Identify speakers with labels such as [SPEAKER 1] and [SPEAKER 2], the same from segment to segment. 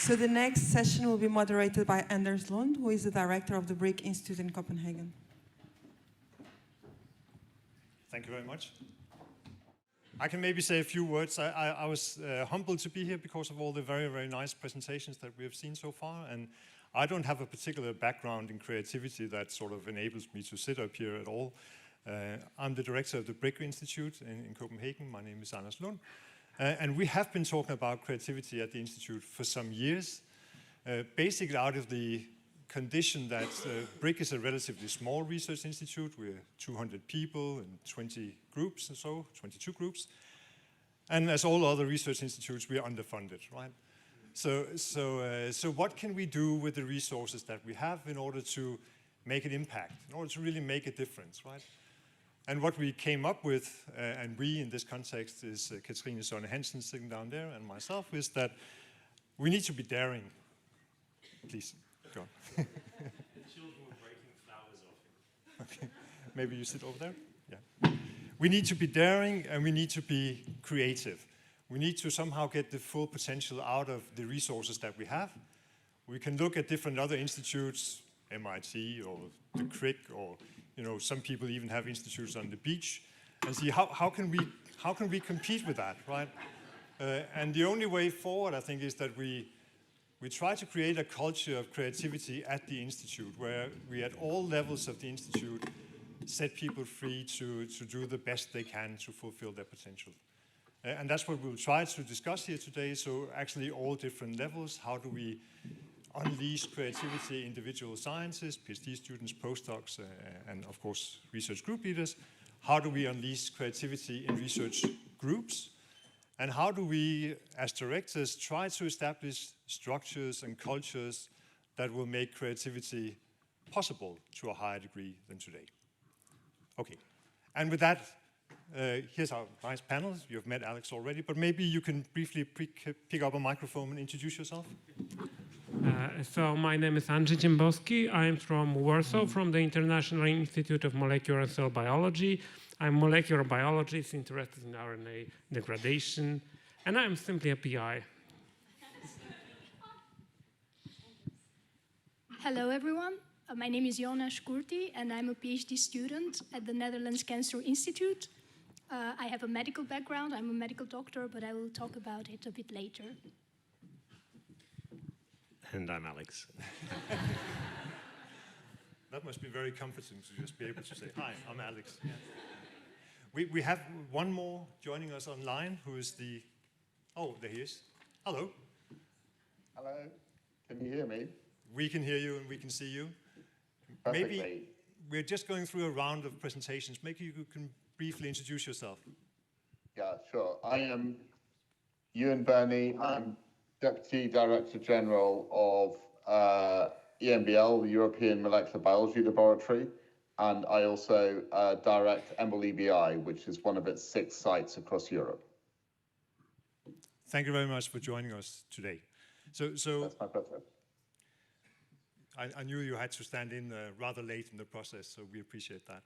[SPEAKER 1] So the next session will be moderated by Anders Lund, who is the director of the BRIC Institute in Copenhagen.
[SPEAKER 2] Thank you very much. I can maybe say a few words. I was humbled to be here because of all the very, very nice presentations that we have seen so far. And I don't have a particular background in creativity that sort of enables me to sit up here at all. I'm the director of the BRIC Institute in Copenhagen. My name is Anders Lund. And we have been talking about creativity at the Institute for some years, basically out of the condition that BRIC is a relatively small research institute. We're 200 people in 20 groups or so, 22 groups. And as all other research institutes, we are underfunded, right? So what can we do with the resources that we have in order to make an impact, in order to really make a difference, right? And what we came up with, and we in this context is Katrine Sonne Hansen sitting down there and myself, is that we need to be daring. Please, go on.
[SPEAKER 3] The children were breaking flowers off him.
[SPEAKER 2] Okay, maybe you sit over there? Yeah. We need to be daring and we need to be creative. We need to somehow get the full potential out of the resources that we have. We can look at different other institutes, MIT or the BRIC, or some people even have institutes on the beach, and see how can we compete with that, right? And the only way forward, I think, is that we try to create a culture of creativity at the institute, where we at all levels of the institute set people free to do the best they can to fulfill their potential. And that's what we'll try to discuss here today. So actually all different levels, how do we unleash creativity, individual scientists, PhD students, postdocs, and of course research group leaders. How do we unleash creativity in research groups? And how do we, as directors, try to establish structures and cultures that will make creativity possible to a higher degree than today? Okay, and with that, here's our nice panel. You've met Alex already, but maybe you can briefly pick up a microphone and introduce yourself.
[SPEAKER 4] So my name is Andrzej Dziembowski. I'm from Warsaw, from the International Institute of Molecular and Cell Biology. I'm a molecular biologist interested in RNA degradation, and I'm simply a PI.
[SPEAKER 5] Hello, everyone. My name is Jona Shkurti, and I'm a PhD student at the Netherlands Cancer Institute. I have a medical background. I'm a medical doctor, but I will talk about it a bit later.
[SPEAKER 3] And I'm Alex.
[SPEAKER 2] That must be very comforting to just be able to say, hi, I'm Alex. Yeah. We have one more joining us online, who is oh, there he is. Hello.
[SPEAKER 6] Hello, can you hear me?
[SPEAKER 2] We can hear you and we can see you.
[SPEAKER 6] Perfectly.
[SPEAKER 2] Maybe we're just going through a round of presentations. Maybe you can briefly introduce yourself.
[SPEAKER 6] Yeah, sure. I am Ewan Birney. I'm Deputy Director General of EMBL, the European Molecular Biology Laboratory, and I also direct EMBL EBI, which is one of its 6 sites across Europe.
[SPEAKER 2] Thank you very much for joining us today. So
[SPEAKER 6] that's my pleasure.
[SPEAKER 2] I knew you had to stand in rather late in the process, so we appreciate that.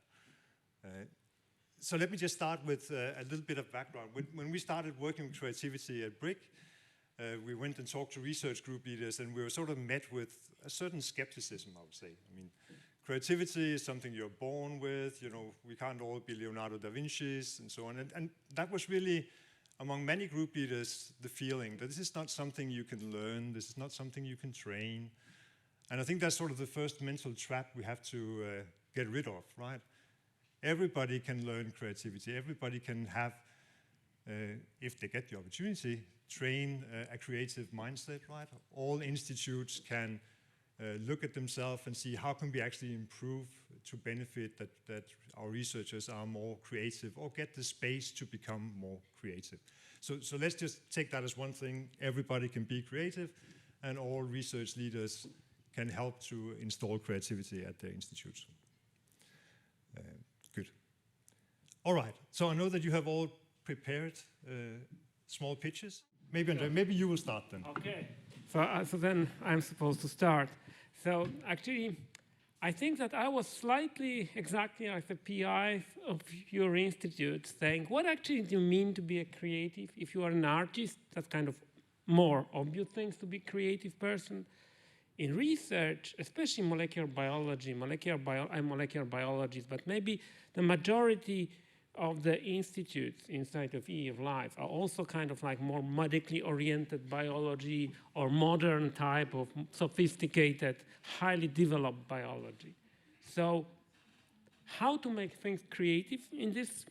[SPEAKER 2] So let me just start with a little bit of background. When we started working with creativity at BRIC, we went and talked to research group leaders, and we were sort of met with a certain skepticism, I would say. I mean, creativity is something you're born with, we can't all be Leonardo da Vinci's and so on. And that was really, among many group leaders, the feeling that this is not something you can learn, this is not something you can train. And I think that's sort of the first mental trap we have to get rid of, right? Everybody can learn creativity. Everybody can have, if they get the opportunity, train a creative mindset, right? All institutes can look at themselves and see how can we actually improve to benefit that our researchers are more creative or get the space to become more creative. So let's just take that as one thing. Everybody can be creative, and all research leaders can help to install creativity at their institutes. Good. All right, so I know that you have all prepared small pitches. Maybe, Andrzej, maybe you will start then.
[SPEAKER 4] Okay, so then I'm supposed to start. So actually, I think that I was slightly exactly like the PI of your institute, saying, what actually do you mean to be a creative? If you are an artist, that's kind of more obvious things to be creative person. In research, especially molecular biology, I'm a molecular biologist, but maybe the majority of the institutes inside of E of Life are also kind of like more medically oriented biology or modern type of sophisticated, highly developed biology. So how to make things creative in this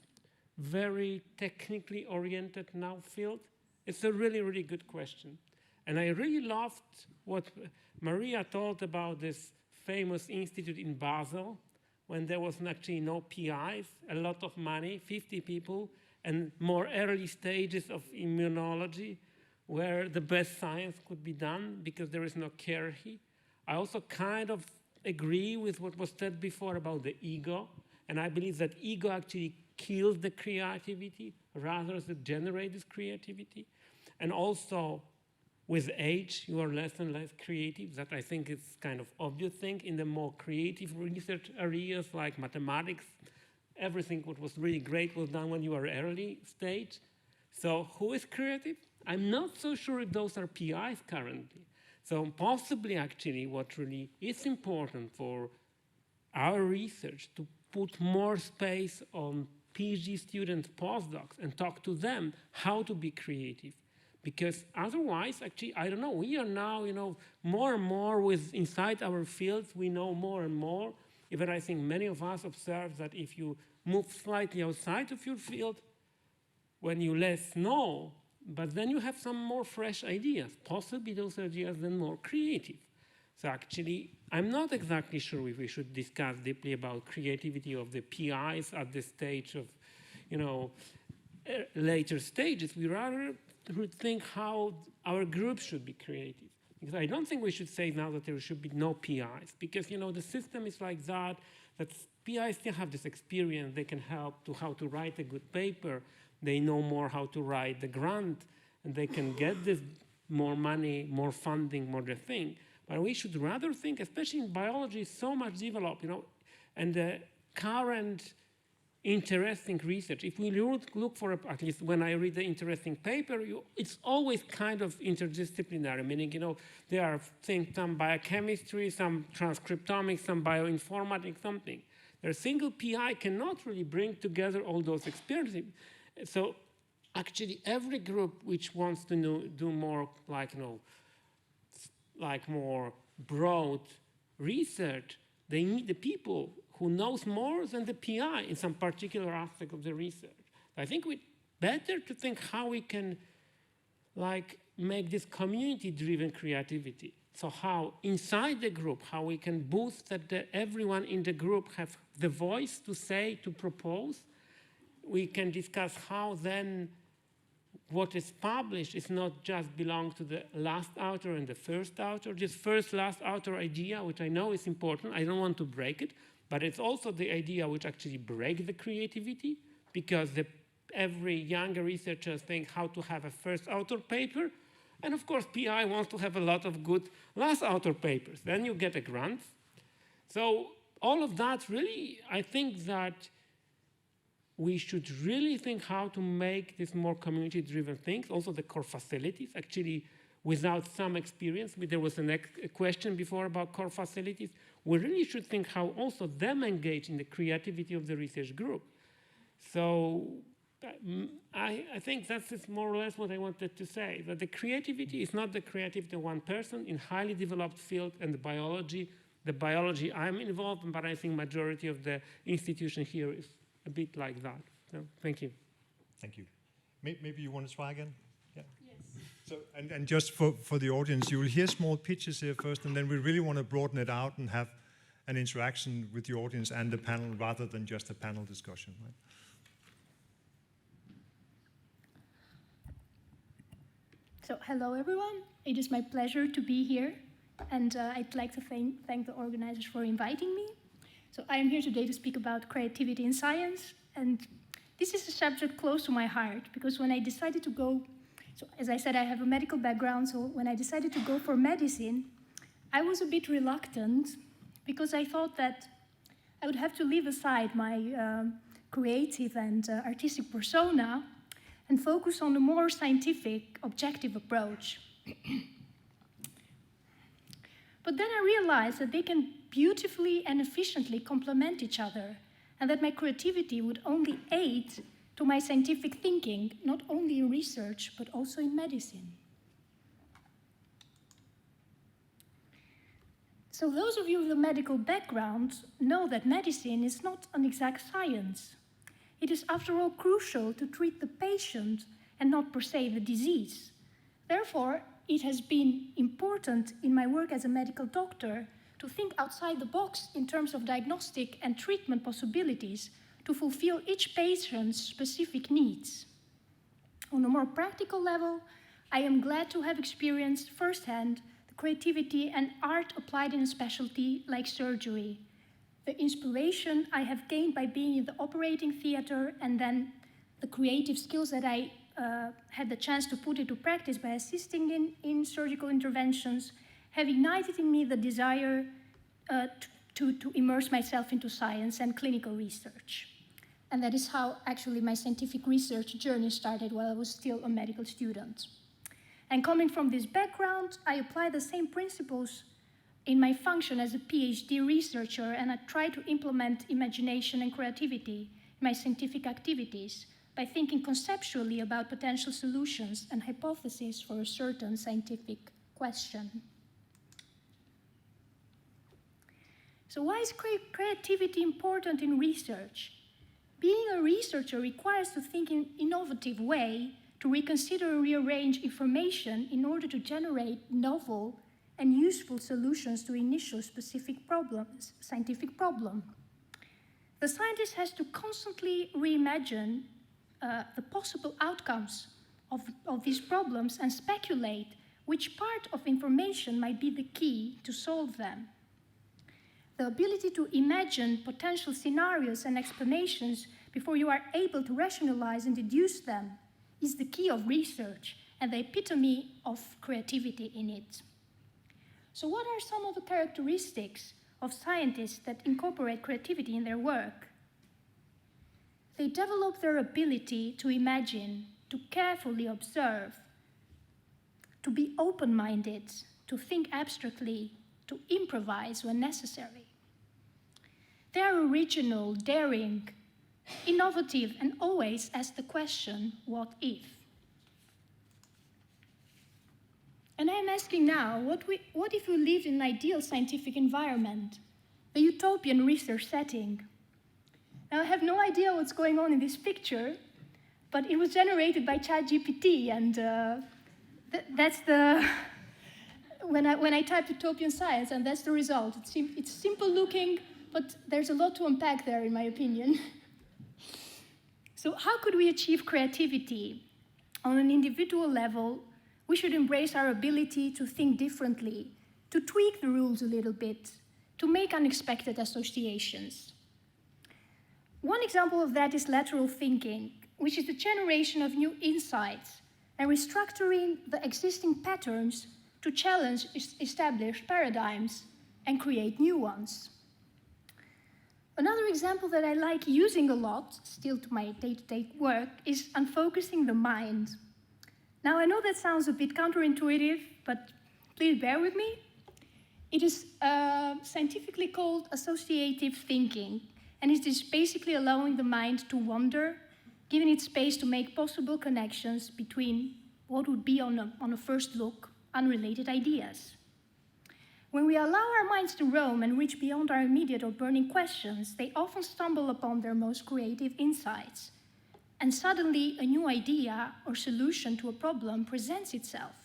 [SPEAKER 4] very technically oriented now field? It's a really, really good question. And I really loved what Maria told about this famous institute in Basel, when there was actually no PIs, a lot of money, 50 people, and more early stages of immunology, where the best science could be done because there is no hierarchy. I also kind of agree with what was said before about the ego, and I believe that ego actually kills the creativity rather than generates this creativity. And also, with age, you are less and less creative. That I think is kind of obvious thing in the more creative research areas like mathematics. Everything what was really great was done when you were early stage. So who is creative? I'm not so sure if those are PIs currently. So possibly actually what really is important for our research to put more space on PhD students, postdocs, and talk to them how to be creative. Because otherwise, actually, I don't know, we are now, more and more with inside our fields, we know more and more. Even I think many of us observe that if you move slightly outside of your field, when you less know, but then you have some more fresh ideas, possibly those ideas then more creative. So actually, I'm not exactly sure if we should discuss deeply about creativity of the PIs at the stage of, later stages. We rather would think how our group should be creative. Because I don't think we should say now that there should be no PIs, because the system is like that PIs still have this experience, they can help to how to write a good paper, they know more how to write the grant, and they can get this more money, more funding, more the thing. But we should rather think, especially in biology, so much developed, and the current interesting research. If we look for, at least when I read the interesting paper, it's always kind of interdisciplinary, meaning, there are things, some biochemistry, some transcriptomics, some bioinformatics, something. A single PI cannot really bring together all those experiences. So actually every group which wants to do more like more broad research, they need the people who knows more than the PI in some particular aspect of the research. I think it's better to think how we can make this community-driven creativity. So how inside the group, how we can boost that everyone in the group have the voice to say, to propose. We can discuss how then what is published is not just belong to the last author and the first author, this first, last author idea, which I know is important. I don't want to break it. But it's also the idea which actually breaks the creativity, because every younger researcher thinks how to have a first author paper. And of course, PI wants to have a lot of good last author papers. Then you get a grant. So all of that really, I think that we should really think how to make this more community-driven things. Also the core facilities, actually, without some experience. There was a question before about core facilities. We really should think how also them engage in the creativity of the research group. So I think that's more or less what I wanted to say, that the creativity is not the creativity of one person in highly developed field, and the biology I'm involved in, but I think majority of the institution here is a bit like that. So thank you.
[SPEAKER 2] Thank you. Maybe you want to try again? Yeah. Yes. So, and just for the audience, you will hear small pitches here first, and then we really want to broaden it out and have an interaction with the audience and the panel rather than just a panel discussion. Right?
[SPEAKER 5] So hello everyone, it is my pleasure to be here, and I'd like to thank the organizers for inviting me. So I am here today to speak about creativity in science, and this is a subject close to my heart, because when I decided to go, so as I said, I have a medical background, so when I decided to go for medicine, I was a bit reluctant, because I thought that I would have to leave aside my creative and artistic persona and focus on the more scientific, objective approach. But then I realized that they can beautifully and efficiently complement each other, and that my creativity would only aid to my scientific thinking, not only in research, but also in medicine. So those of you with a medical background know that medicine is not an exact science. It is, after all, crucial to treat the patient and not per se the disease. Therefore, it has been important in my work as a medical doctor to think outside the box in terms of diagnostic and treatment possibilities to fulfill each patient's specific needs. On a more practical level, I am glad to have experienced firsthand the creativity and art applied in a specialty like surgery, the inspiration I have gained by being in the operating theater, and then the creative skills that I had the chance to put into practice by assisting in surgical interventions have ignited in me the desire to immerse myself into science and clinical research. And that is how actually my scientific research journey started while I was still a medical student. And coming from this background, I apply the same principles in my function as a PhD researcher, and I try to implement imagination and creativity in my scientific activities by thinking conceptually about potential solutions and hypotheses for a certain scientific question. So why is creativity important in research? Being a researcher requires to think in an innovative way, to reconsider and rearrange information in order to generate novel and useful solutions to initial specific problems, scientific problem. The scientist has to constantly reimagine the possible outcomes of these problems and speculate which part of information might be the key to solve them. The ability to imagine potential scenarios and explanations before you are able to rationalize and deduce them is the key of research and the epitome of creativity in it. So what are some of the characteristics of scientists that incorporate creativity in their work? They develop their ability to imagine, to carefully observe, to be open-minded, to think abstractly, to improvise when necessary. They are original, daring, innovative, and always ask the question, what if? And I'm asking now, what if we lived in an ideal scientific environment, a utopian research setting? Now, I have no idea what's going on in this picture, but it was generated by ChatGPT, and that's the... When I typed utopian science, and that's the result. It's simple looking, but there's a lot to unpack there, in my opinion. So how could we achieve creativity? On an individual level, we should embrace our ability to think differently, to tweak the rules a little bit, to make unexpected associations. One example of that is lateral thinking, which is the generation of new insights and restructuring the existing patterns to challenge established paradigms and create new ones. Another example that I like using a lot, still to my day-to-day work, is unfocusing the mind. Now, I know that sounds a bit counterintuitive, but please bear with me. It is scientifically called associative thinking, and it is basically allowing the mind to wander, giving it space to make possible connections between what would be on a first look unrelated ideas. When we allow our minds to roam and reach beyond our immediate or burning questions, they often stumble upon their most creative insights. And suddenly, a new idea or solution to a problem presents itself.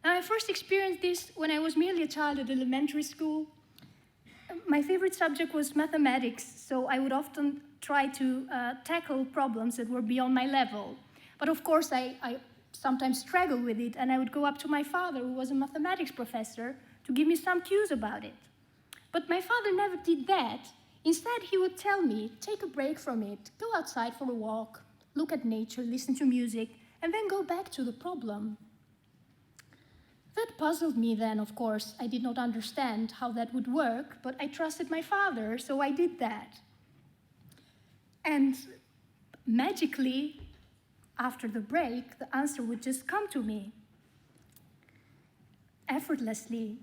[SPEAKER 5] Now, I first experienced this when I was merely a child at elementary school. My favorite subject was mathematics, so I would often try to tackle problems that were beyond my level. But of course, I sometimes struggled with it, and I would go up to my father, who was a mathematics professor, to give me some cues about it. But my father never did that. Instead, he would tell me, take a break from it, go outside for a walk, look at nature, listen to music, and then go back to the problem. That puzzled me then, of course. I did not understand how that would work, but I trusted my father, so I did that. And magically, after the break, the answer would just come to me. effortlessly.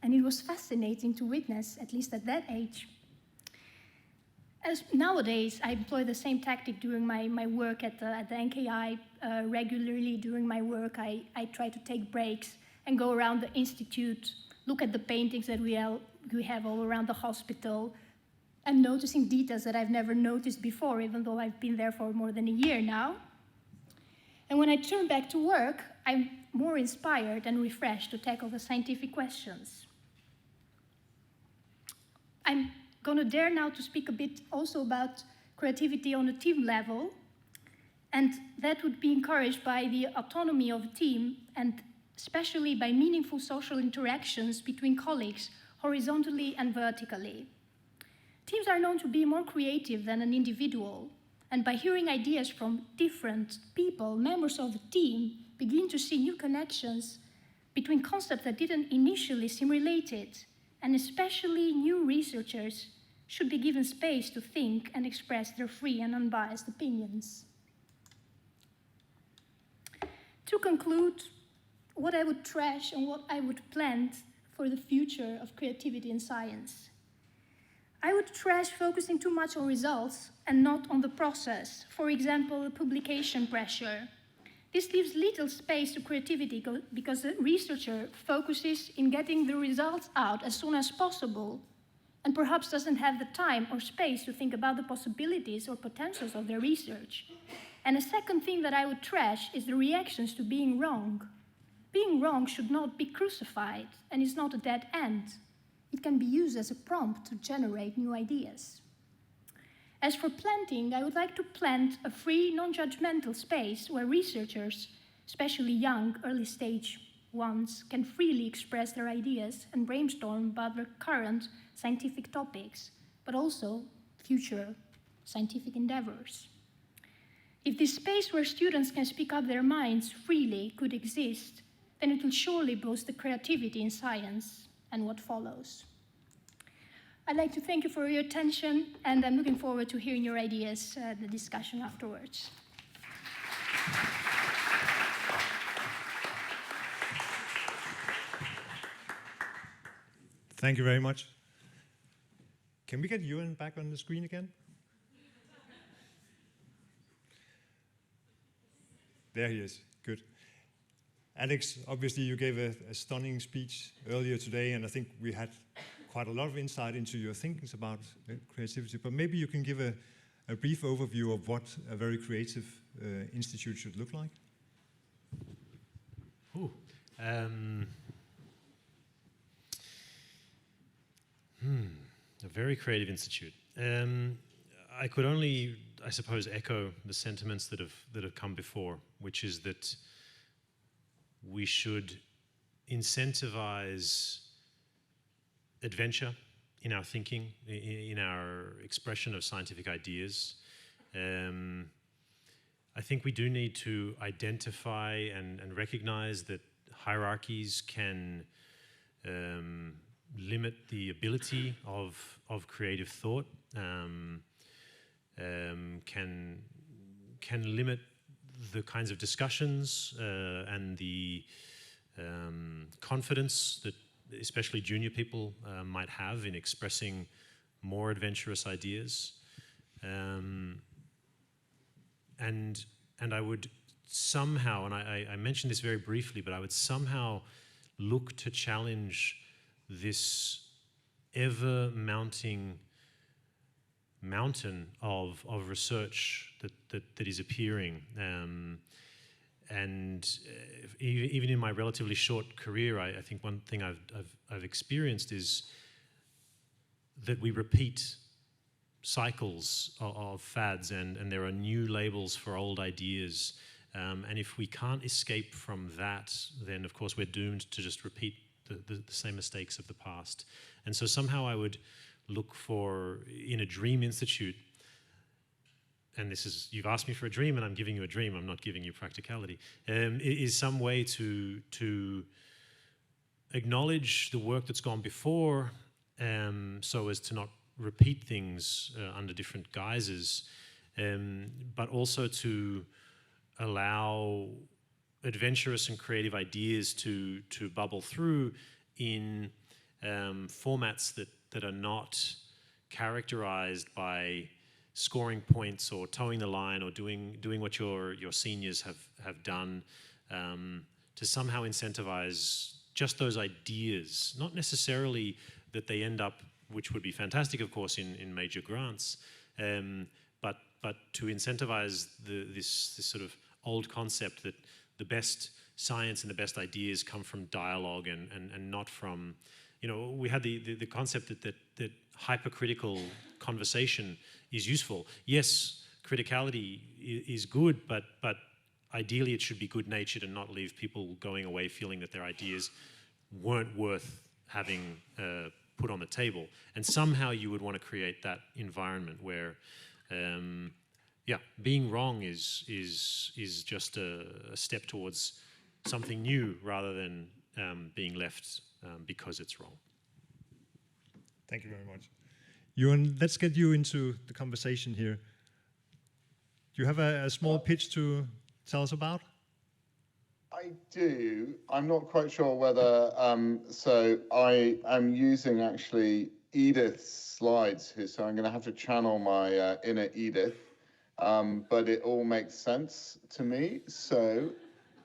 [SPEAKER 5] And it was fascinating to witness, at least at that age. As nowadays, I employ the same tactic during my work at the NKI. Regularly during my work, I try to take breaks and go around the institute, look at the paintings that we have all around the hospital, and noticing details that I've never noticed before, even though I've been there for more than a year now. And when I turn back to work, I'm more inspired and refreshed to tackle the scientific questions. I'm going to dare now to speak a bit also about creativity on a team level, and that would be encouraged by the autonomy of a team, and especially by meaningful social interactions between colleagues, horizontally and vertically. Teams are known to be more creative than an individual, and by hearing ideas from different people, members of the team begin to see new connections between concepts that didn't initially seem related, and especially new researchers should be given space to think and express their free and unbiased opinions. To conclude, what I would trash and what I would plant for the future of creativity in science. I would trash focusing too much on results and not on the process. For example, publication pressure. This leaves little space to creativity because the researcher focuses in getting the results out as soon as possible and perhaps doesn't have the time or space to think about the possibilities or potentials of their research. And a second thing that I would trash is the reactions to being wrong. Being wrong should not be crucified and is not a dead end. It can be used as a prompt to generate new ideas. As for planting, I would like to plant a free, non-judgmental space where researchers, especially young, early-stage ones, can freely express their ideas and brainstorm about their current scientific topics, but also future scientific endeavors. If this space where students can speak up their minds freely could exist, then it will surely boost the creativity in science and what follows. I'd like to thank you for your attention, and I'm looking forward to hearing your ideas, the discussion afterwards.
[SPEAKER 2] Thank you very much. Can we get Ewan back on the screen again? There he is. Good. Alex, obviously you gave a stunning speech earlier today, and I think we had quite a lot of insight into your thinkings about creativity, but maybe you can give a brief overview of what a very creative institute should look like.
[SPEAKER 3] A very creative institute. I could only, I suppose, echo the sentiments that have come before, which is that we should incentivize adventure in our thinking, in our expression of scientific ideas. I think we do need to identify and recognize that hierarchies can limit the ability of creative thought, can limit the kinds of discussions and the confidence that especially junior people might have in expressing more adventurous ideas. And I would somehow, and I mentioned this very briefly, but I would somehow look to challenge this ever-mounting mountain of research that is appearing. Even in my relatively short career, I think one thing I've experienced is that we repeat cycles of fads, and there are new labels for old ideas. And if we can't escape from that, then of course we're doomed to just repeat the same mistakes of the past. And so somehow I would look for, in a dream institute, and this is, you've asked me for a dream and I'm giving you a dream, I'm not giving you practicality, is some way to acknowledge the work that's gone before, so as to not repeat things under different guises, but also to allow adventurous and creative ideas to bubble through in formats that are not characterized by scoring points or towing the line or doing what your seniors have done, to somehow incentivize just those ideas, not necessarily that they end up, which would be fantastic, of course, in major grants, but to incentivize this sort of old concept that the best science and the best ideas come from dialogue and not from, we had the concept that hypercritical conversation is useful. Yes, criticality is good, but ideally it should be good-natured and not leave people going away feeling that their ideas weren't worth having put on the table. And somehow you would want to create that environment where, being wrong is just a step towards something new rather than being left because it's wrong.
[SPEAKER 2] Thank you very much. Ewan, let's get you into the conversation here. Do you have a small pitch to tell us about?
[SPEAKER 6] I do. I'm not quite sure whether, so I am using actually Edith's slides here, so I'm going to have to channel my inner Edith, but it all makes sense to me. So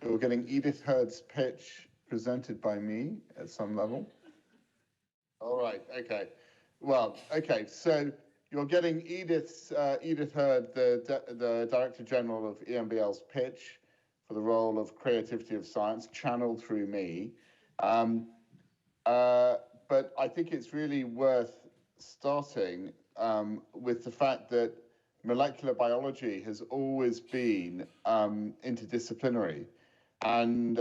[SPEAKER 6] we're getting Edith Hurd's pitch presented by me at some level. All right, okay. Well, okay, so you're getting Edith Hurd, the Director General of EMBL's pitch for the role of creativity of science, channeled through me. But I think it's really worth starting with the fact that molecular biology has always been interdisciplinary. And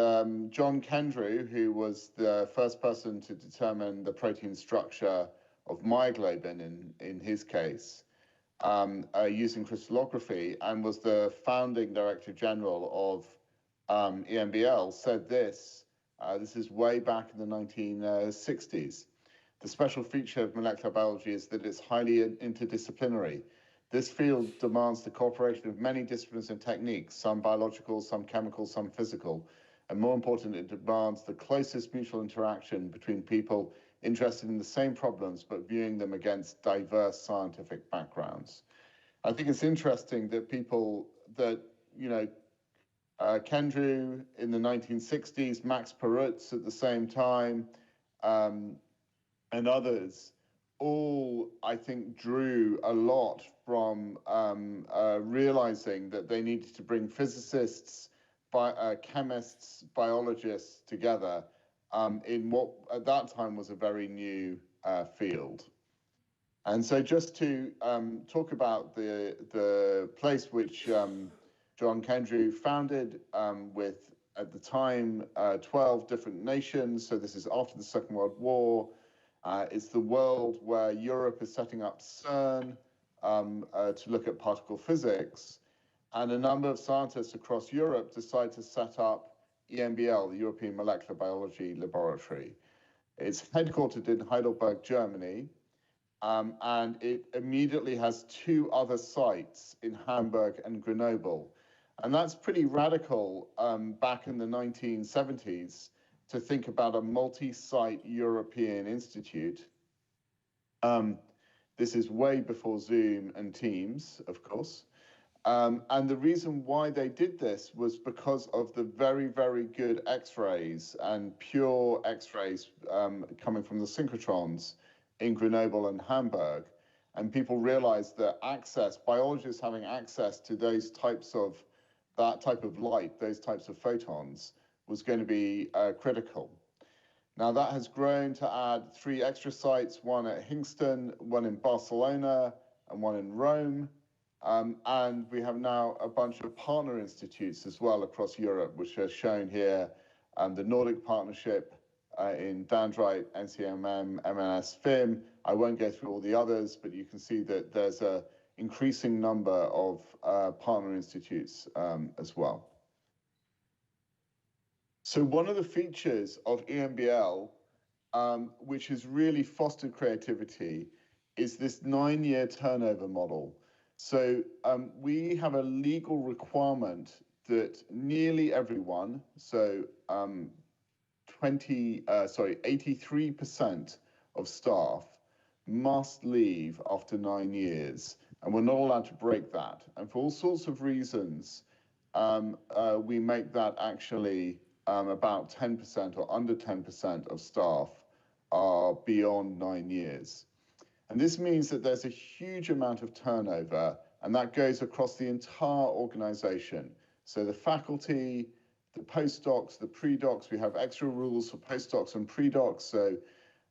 [SPEAKER 6] John Kendrew, who was the first person to determine the protein structure of myoglobin in his case, using crystallography, and was the founding Director General of EMBL, said this. This is way back in the 1960s. The special feature of molecular biology is that it's highly interdisciplinary. This field demands the cooperation of many disciplines and techniques, some biological, some chemical, some physical, and more important, it demands the closest mutual interaction between people interested in the same problems, but viewing them against diverse scientific backgrounds. I think it's interesting that Kendrew in the 1960s, Max Perutz at the same time, and others, all, I think, drew a lot from realizing that they needed to bring physicists, chemists, biologists together in what at that time was a very new field. And so just to talk about the place which John Kendrew founded with, at the time, 12 different nations. So this is after the Second World War. It's the world where Europe is setting up CERN to look at particle physics. And a number of scientists across Europe decide to set up EMBL, the European Molecular Biology Laboratory. It's headquartered in Heidelberg, Germany. And it immediately has two other sites in Hamburg and Grenoble. And that's pretty radical back in the 1970s to think about a multi-site European institute. This is way before Zoom and Teams, of course. And the reason why they did this was because of the very, very good X-rays and pure X-rays coming from the synchrotrons in Grenoble and Hamburg. And people realized that biologists having access to that type of light, those types of photons, was going to be critical. Now that has grown to add 3 extra sites, one at Hingston, one in Barcelona, and one in Rome. And we have now a bunch of partner institutes as well across Europe, which are shown here. The Nordic Partnership in Dendrite, NCMM, MNS, FIM. I won't go through all the others, but you can see that there's an increasing number of partner institutes as well. So one of the features of EMBL, which has really fostered creativity, is this 9-year turnover model. So we have a legal requirement that nearly everyone, so 83% of staff must leave after 9 years, and we're not allowed to break that. And for all sorts of reasons, we make that actually about 10% or under 10% of staff are beyond 9 years. And this means that there's a huge amount of turnover, and that goes across the entire organization. So the faculty, the postdocs, the pre-docs, we have extra rules for postdocs and pre-docs. So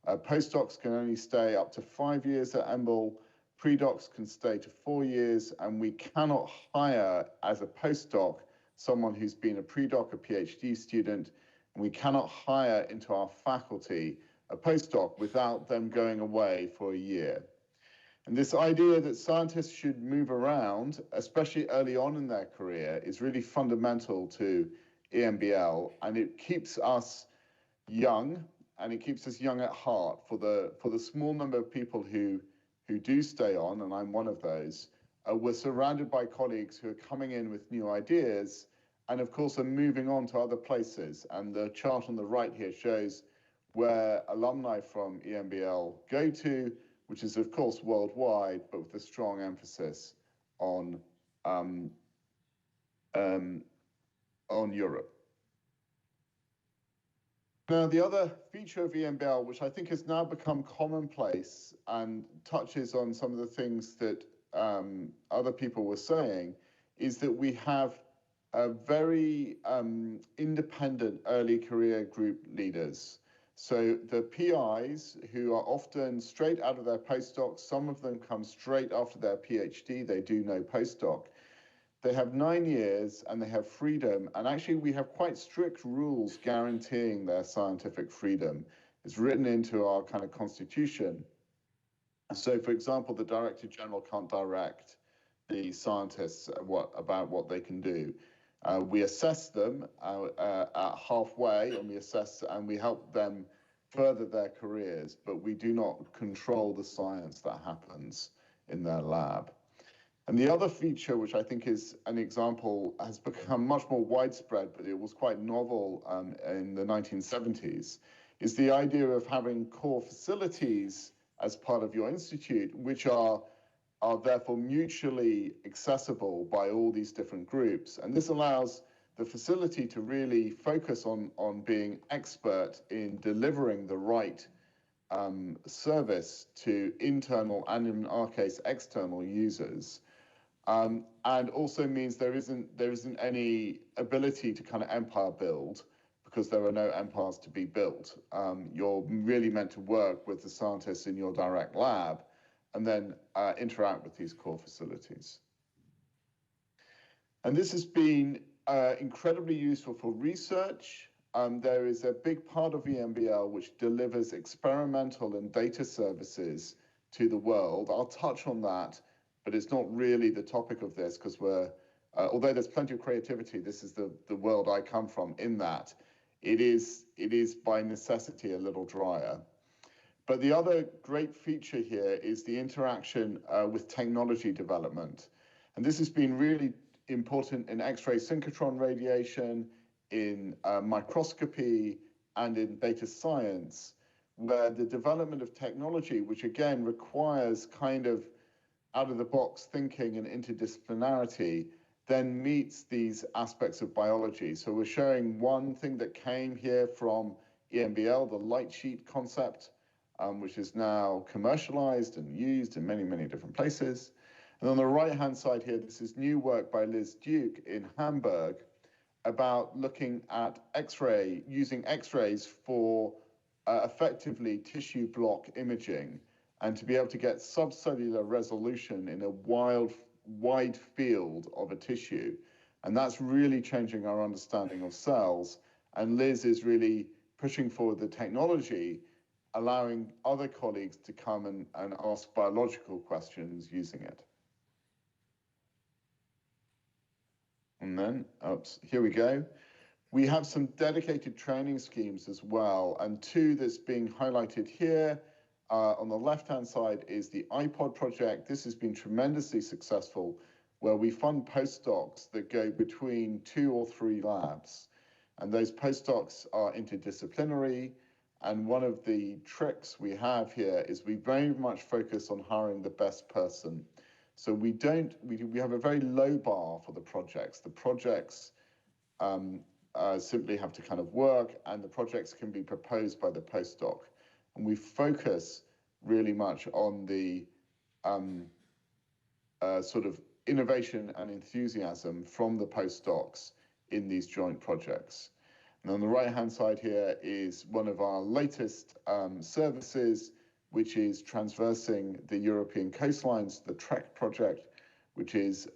[SPEAKER 6] postdocs can only stay up to 5 years at EMBL, pre-docs can stay to 4 years, and we cannot hire as a postdoc someone who's been a pre-doc, a PhD student, and we cannot hire into our faculty a postdoc without them going away for a year. And this idea that scientists should move around, especially early on in their career, is really fundamental to EMBL, and it keeps us young, and it keeps us young at heart. For the small number of people who do stay on, and I'm one of those, we're surrounded by colleagues who are coming in with new ideas, and of course are moving on to other places. And the chart on the right here shows where alumni from EMBL go to, which is of course worldwide, but with a strong emphasis on Europe. Now, the other feature of EMBL, which I think has now become commonplace and touches on some of the things that other people were saying, is that we have a very independent early career group leaders. So the PIs, who are often straight out of their postdocs, some of them come straight after their PhD, they do no postdoc. They have 9 years and they have freedom. And actually, we have quite strict rules guaranteeing their scientific freedom. It's written into our kind of constitution. So, for example, the Director General can't direct the scientists about what they can do. We assess them at halfway, and we help them further their careers, but we do not control the science that happens in their lab. And the other feature, which I think is an example, has become much more widespread, but it was quite novel in the 1970s, is the idea of having core facilities as part of your institute, which are therefore mutually accessible by all these different groups. And this allows the facility to really focus on being expert in delivering the right service to internal and, in our case, external users. And also means there isn't any ability to kind of empire build, because there are no empires to be built. You're really meant to work with the scientists in your direct lab and then interact with these core facilities. And this has been incredibly useful for research. There is a big part of EMBL which delivers experimental and data services to the world. I'll touch on that, but it's not really the topic of this, because although there's plenty of creativity, this is the world I come from, in that it is by necessity a little drier. But the other great feature here is the interaction with technology development. And this has been really important in X-ray synchrotron radiation, in microscopy, and in data science, where the development of technology, which again requires kind of out-of-the-box thinking and interdisciplinarity, then meets these aspects of biology. So we're showing one thing that came here from EMBL, the light sheet concept, which is now commercialized and used in many, many different places. And on the right-hand side here, this is new work by Liz Duke in Hamburg about looking at X-ray, using X-rays for effectively tissue block imaging, and to be able to get subcellular resolution in a wide field of a tissue. And that's really changing our understanding of cells. And Liz is really pushing forward the technology, allowing other colleagues to come and ask biological questions using it. And then, here we go. We have some dedicated training schemes as well, and two that's being highlighted here. On the left-hand side is the iPod project. This has been tremendously successful. where we fund postdocs that go between 2 or 3 labs. And those postdocs are interdisciplinary. And one of the tricks we have here is we very much focus on hiring the best person. So we have a very low bar for the projects. The projects simply have to kind of work, and the projects can be proposed by the postdoc. And we focus really much on the sort of innovation and enthusiasm from the postdocs in these joint projects. And on the right-hand side here is one of our latest services, which is transversing the European coastlines, the TREC project, which is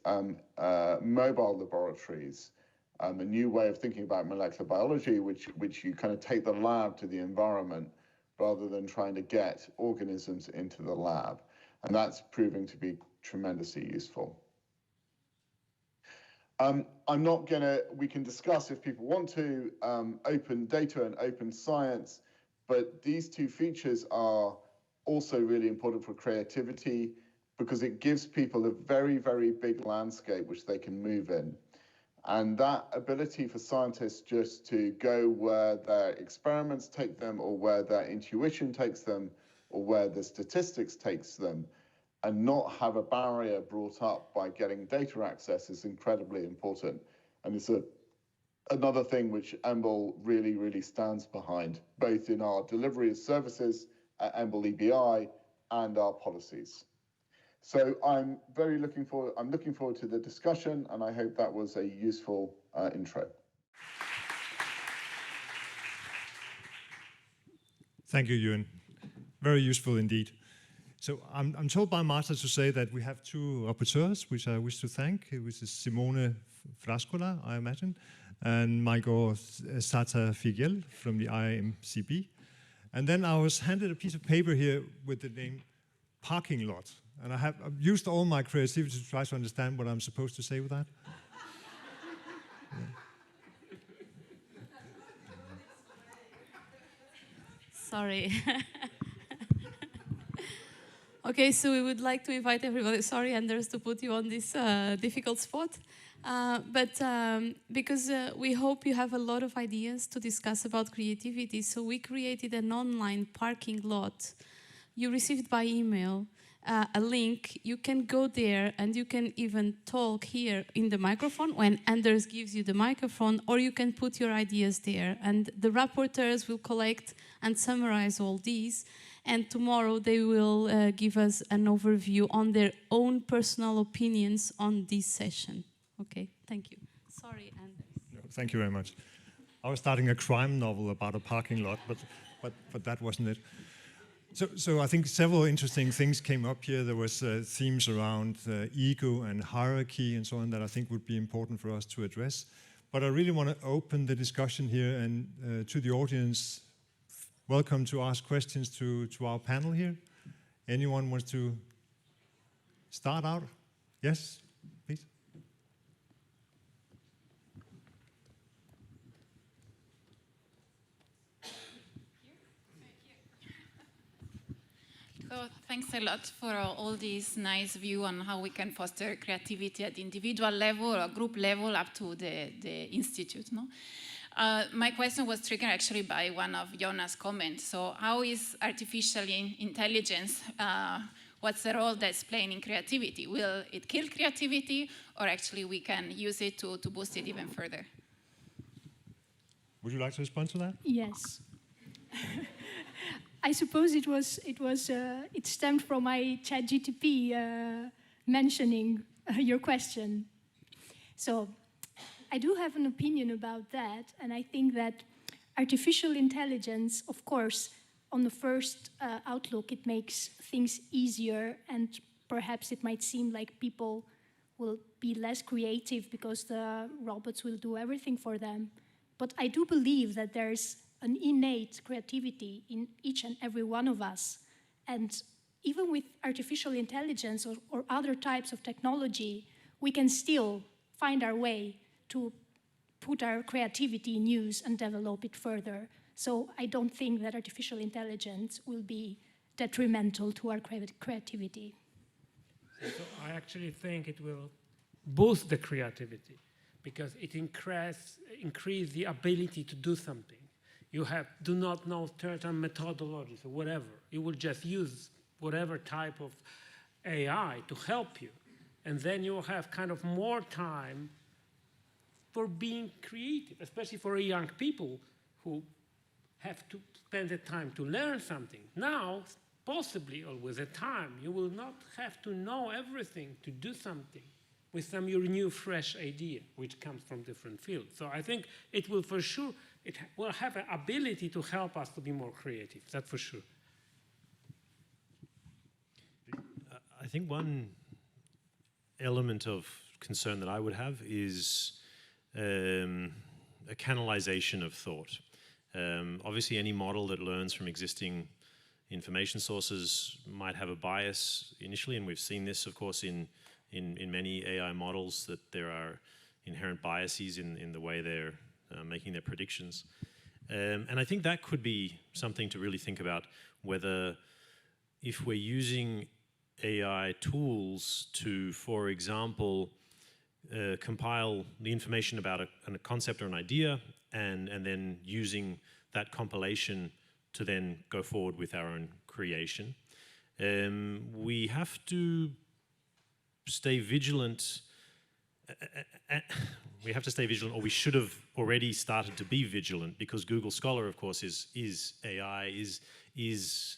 [SPEAKER 6] mobile laboratories, a new way of thinking about molecular biology, which you kind of take the lab to the environment rather than trying to get organisms into the lab. And that's proving to be tremendously useful. I'm not gonna, we can discuss if people want to, open data and open science, but these two features are also really important for creativity because it gives people a very, very big landscape which they can move in. And that ability for scientists just to go where their experiments take them or where their intuition takes them or where the statistics takes them and not have a barrier brought up by getting data access is incredibly important. And it's another thing which EMBL really, really stands behind, both in our delivery of services at EMBL EBI and our policies. So I'm looking forward to the discussion, and I hope that was a useful intro.
[SPEAKER 2] Thank you, Ewan. Very useful indeed. So I'm told by Marta to say that we have 2 rapporteurs, which I wish to thank, which is Simone Frascola, I imagine, and Michael Sata-Figel from the IIMCB. And then I was handed a piece of paper here with the name parking lot. And I've used all my creativity to try to understand what I'm supposed to say with that.
[SPEAKER 7] Sorry. Okay, so we would like to invite everybody. Sorry, Anders, to put you on this difficult spot. Because we hope you have a lot of ideas to discuss about creativity, so we created an online parking lot. You received by email a link. You can go there and you can even talk here in the microphone when Anders gives you the microphone, or you can put your ideas there. And the rapporteurs will collect and summarize all these. And tomorrow they will give us an overview on their own personal opinions on this session. Okay, thank you. Sorry, Anders.
[SPEAKER 2] No, thank you very much. I was starting a crime novel about a parking lot, but that wasn't it. So I think several interesting things came up here. There was themes around ego and hierarchy and so on that I think would be important for us to address. But I really want to open the discussion here and to the audience. Welcome to ask questions to our panel here. Anyone wants to start out? Yes, please.
[SPEAKER 8] So thanks a lot for all this nice view on how we can foster creativity at the individual level or group level up to the institute. No? My question was triggered actually by one of Jona's comments. So how is artificial intelligence, what's the role that's playing in creativity? Will it kill creativity, or actually we can use it to boost it even further?
[SPEAKER 2] Would you like to respond to that?
[SPEAKER 5] Yes. I suppose it stemmed from my ChatGPT mentioning your question. So I do have an opinion about that, and I think that artificial intelligence, of course, on the first outlook, it makes things easier, and perhaps it might seem like people will be less creative because the robots will do everything for them. But I do believe that there's an innate creativity in each and every one of us. And even with artificial intelligence or other types of technology, we can still find our way to put our creativity in use and develop it further. So I don't think that artificial intelligence will be detrimental to our creativity.
[SPEAKER 4] So I actually think it will boost the creativity because it increase the ability to do something. You do not know certain methodologies or whatever. You will just use whatever type of AI to help you. And then you will have kind of more time for being creative, especially for young people who have to spend the time to learn something. Now, possibly, or with the time, you will not have to know everything to do something with some your new, fresh idea, which comes from different fields. So I think it will for sure, it will have an ability to help us to be more creative, that's for sure.
[SPEAKER 3] I think one element of concern that I would have is a canalization of thought. Obviously, any model that learns from existing information sources might have a bias initially, and we've seen this, of course, in many AI models, that there are inherent biases in the way they're making their predictions. And I think that could be something to really think about, whether if we're using AI tools to, for example, compile the information about a concept or an idea, and then using that compilation to then go forward with our own creation. We have to stay vigilant. We have to stay vigilant, or we should have already started to be vigilant, because Google Scholar, of course, is AI, is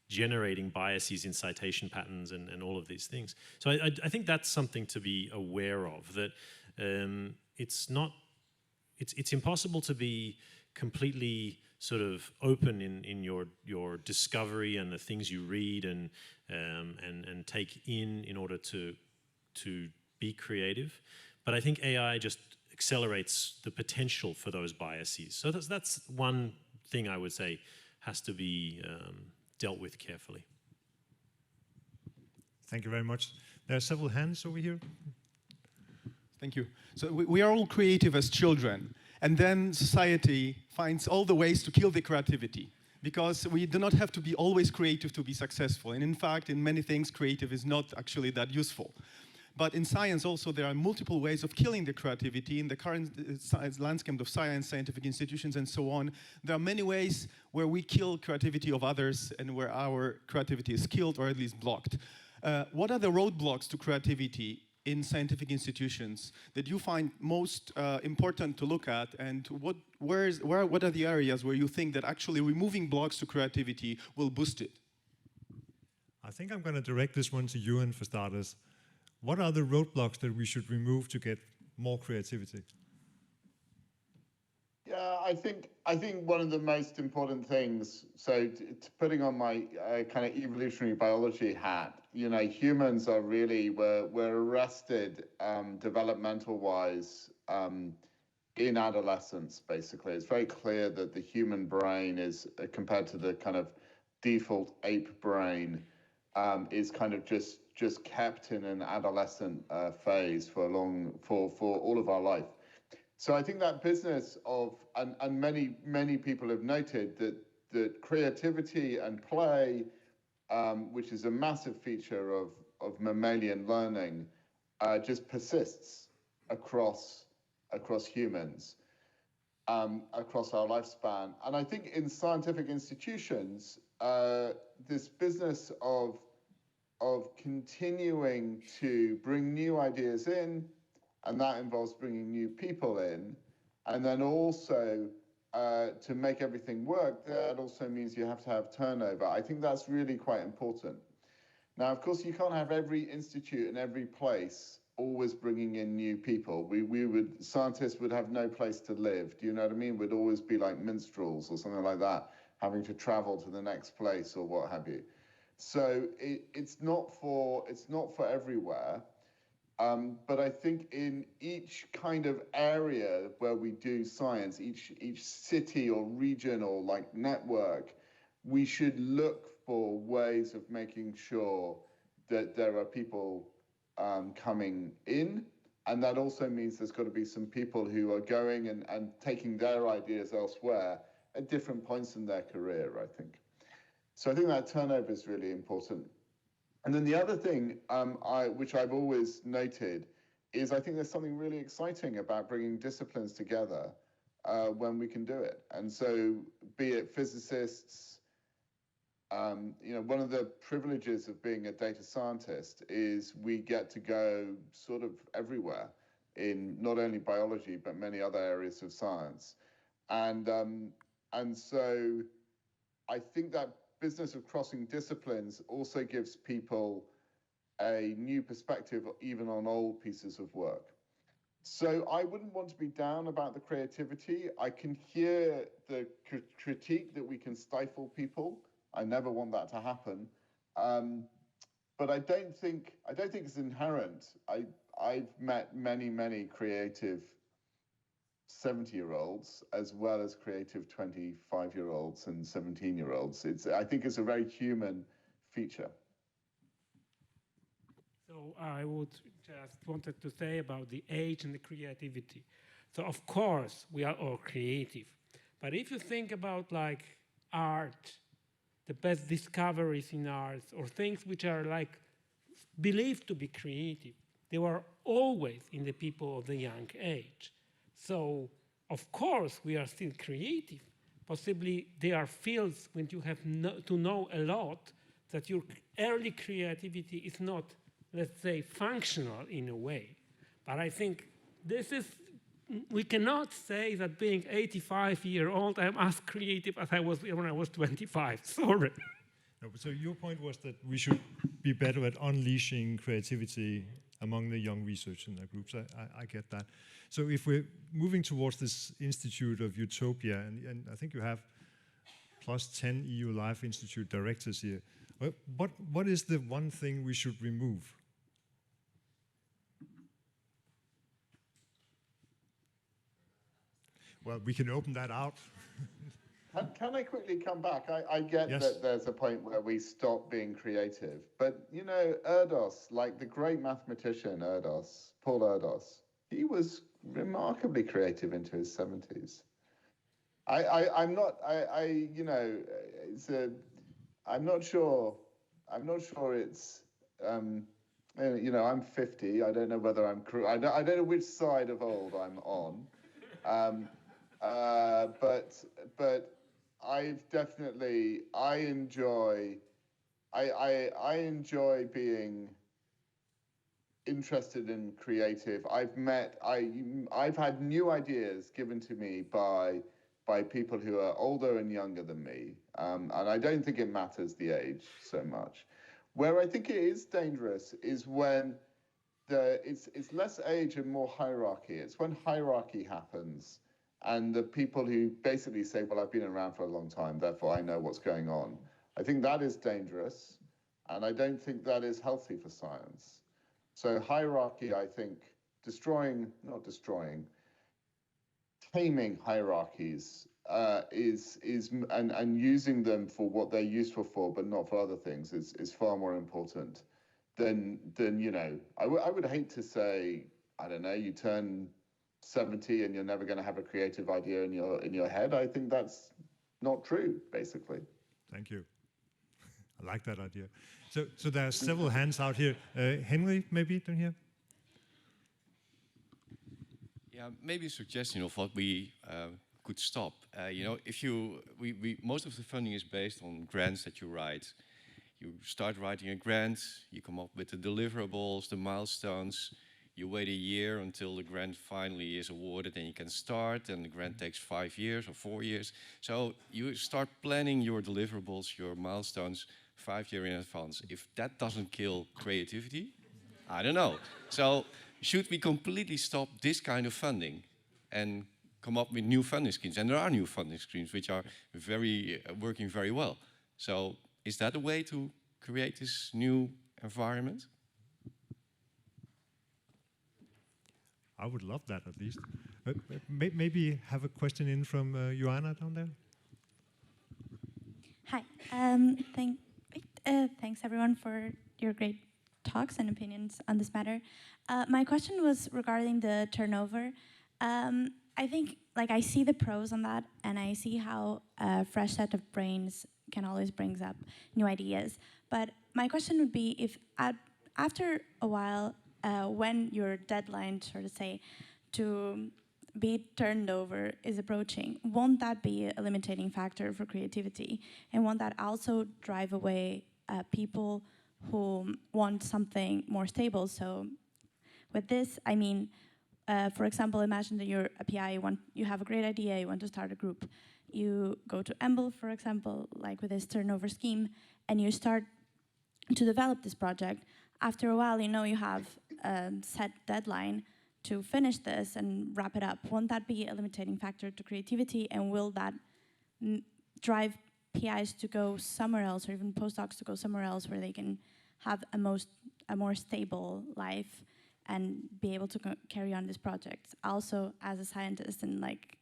[SPEAKER 3] generating biases in citation patterns and all of these things. So I think that's something to be aware of, that it's impossible to be completely sort of open in your discovery and the things you read and take in order to be creative. But I think AI just accelerates the potential for those biases. So that's one thing I would say has to be dealt with carefully.
[SPEAKER 2] Thank you very much. There are several hands over here.
[SPEAKER 9] Thank you. So we are all creative as children, and then society finds all the ways to kill the creativity, because we do not have to be always creative to be successful. And in fact, in many things, creative is not actually that useful. But in science also, there are multiple ways of killing the creativity. In the current landscape of science, scientific institutions, and so on, there are many ways where we kill creativity of others and where our creativity is killed or at least blocked. What are the roadblocks to creativity in scientific institutions that you find most important to look at, and what are the areas where you think that actually removing blocks to creativity will boost it?
[SPEAKER 2] I think I'm going to direct this one to Ewan for starters. What are the roadblocks that we should remove to get more creativity?
[SPEAKER 6] Yeah, I think one of the most important things, so putting on my kind of evolutionary biology hat, you know, humans are really, we're arrested developmental-wise in adolescence, basically. It's very clear that the human brain is, compared to the kind of default ape brain, is kind of just kept in an adolescent phase for all of our life. So I think that business of, and many people have noted that creativity and play, which is a massive feature of mammalian learning, just persists across humans, across our lifespan. And I think in scientific institutions, this business of continuing to bring new ideas in, and that involves bringing new people in, and then also to make everything work, that also means you have to have turnover. I think that's really quite important. Now, of course, you can't have every institute and every place always bringing in new people. Scientists would have no place to live. Do you know what I mean? We'd always be like minstrels or something like that, having to travel to the next place or what have you. So it's not for everywhere, but I think in each kind of area where we do science, each city or region or like network, we should look for ways of making sure that there are people coming in, and that also means there's got to be some people who are going and taking their ideas elsewhere at different points in their career, I think. So I think that turnover is really important. And then the other thing, which I've always noted, is I think there's something really exciting about bringing disciplines together when we can do it. And so, be it physicists, you know, one of the privileges of being a data scientist is we get to go sort of everywhere in not only biology but many other areas of science, and so I think that business of crossing disciplines also gives people a new perspective even on old pieces of work. So I wouldn't want to be down about the creativity. I can hear the critique that we can stifle people. I never want that to happen. But I don't think it's inherent. I've met many creative 70-year-olds as well as creative 25-year-olds and 17-year-olds. I think it's a very human feature.
[SPEAKER 4] So I would just wanted to say about the age and the creativity. So of course we are all creative, but if you think about like art, the best discoveries in art or things which are like believed to be creative, they were always in the people of the young age. So of course we are still creative. Possibly there are fields when you have to know a lot that your early creativity is not, let's say, functional in a way. But I think this is, we cannot say that being 85-year-old, I'm as creative as I was when I was 25, sorry.
[SPEAKER 2] No, but so your point was that we should be better at unleashing creativity among the young researchers in their groups. I get that. So if we're moving towards this Institute of Utopia, and I think you have plus 10 EU Life Institute directors here, what is the one thing we should remove? Well, we can open that out.
[SPEAKER 6] Can I quickly come back? I get
[SPEAKER 2] Yes.
[SPEAKER 6] that there's a point where we stop being creative, but you know, Erdos, like the great mathematician Erdos, Paul Erdos, he was remarkably creative into his 70s. I'm not sure it's, you know, I'm 50. I don't know whether I'm, I don't know which side of old I'm on. But I've definitely, I enjoy being interested in creative. I've had new ideas given to me by people who are older and younger than me, and I don't think it matters the age so much. Where I think it is dangerous is when it's less age and more hierarchy. It's when hierarchy happens, and the people who basically say, well, I've been around for a long time, therefore I know what's going on. I think that is dangerous, and I don't think that is healthy for science. So hierarchy, I think, taming hierarchies and using them for what they're useful for, but not for other things, is far more important than you know. I would hate to say, I don't know, you turn 70 and you're never going to have a creative idea in your head. I think that's not true, basically.
[SPEAKER 2] Thank you. I like that idea. So there are several hands out here. Henry, maybe down here.
[SPEAKER 10] Yeah, maybe a suggestion of what we could stop. You know, if most of the funding is based on grants that you write. You start writing a grant, you come up with the deliverables, the milestones. You wait a year until the grant finally is awarded and you can start, and the grant takes 5 years or 4 years. So you start planning your deliverables, your milestones 5 years in advance. If that doesn't kill creativity, I don't know. So should we completely stop this kind of funding and come up with new funding schemes? And there are new funding schemes which are working very well. So is that a way to create this new environment?
[SPEAKER 2] I would love that, at least. Maybe have a question in from Jona down there.
[SPEAKER 11] Hi. Thanks, everyone, for your great talks and opinions on this matter. My question was regarding the turnover. I think, like, I see the pros on that, and I see how a fresh set of brains can always bring up new ideas. But my question would be, if after a while, when your deadline, sort of say, to be turned over is approaching, won't that be a limiting factor for creativity? And won't that also drive away people who want something more stable? So with this, I mean, for example, imagine that you're a PI, you have a great idea, you want to start a group. You go to EMBL, for example, like with this turnover scheme, and you start to develop this project. After a while, you know you have a set deadline to finish this and wrap it up. Won't that be a limiting factor to creativity, and will that drive PIs to go somewhere else, or even postdocs to go somewhere else where they can have a more stable life and be able to carry on this project? Also, as a scientist in, like,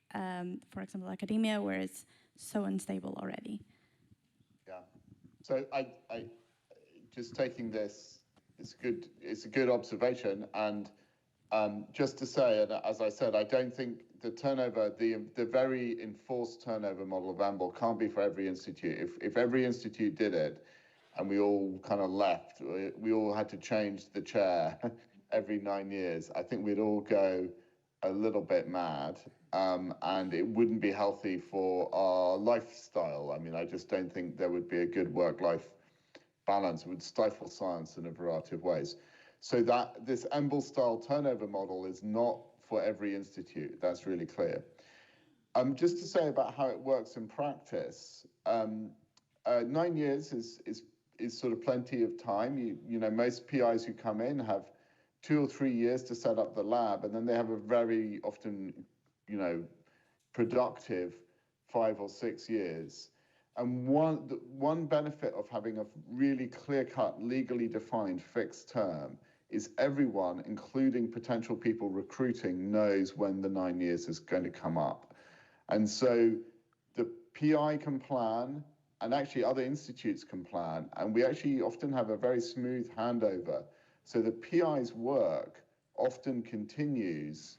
[SPEAKER 11] for example, academia, where it's so unstable already.
[SPEAKER 6] Yeah. So I just taking this, it's a good observation, and just to say, and as I said, I don't think the turnover, the very enforced turnover model of EMBL can't be for every institute. If every institute did it, and we all kind of left, we all had to change the chair every 9 years, I think we'd all go a little bit mad, and it wouldn't be healthy for our lifestyle. I mean, I just don't think there would be a good work-life balance. It would stifle science in a variety of ways. So that this EMBL-style turnover model is not for every institute. That's really clear. Just to say about how it works in practice, 9 years is sort of plenty of time. You know, most PIs who come in have 2 or 3 years to set up the lab, and then they have a very often, you know, productive 5 or 6 years. And one benefit of having a really clear-cut, legally defined fixed term is everyone, including potential people recruiting, knows when the 9 years is going to come up. And so the PI can plan, and actually other institutes can plan, and we actually often have a very smooth handover. So the PI's work often continues,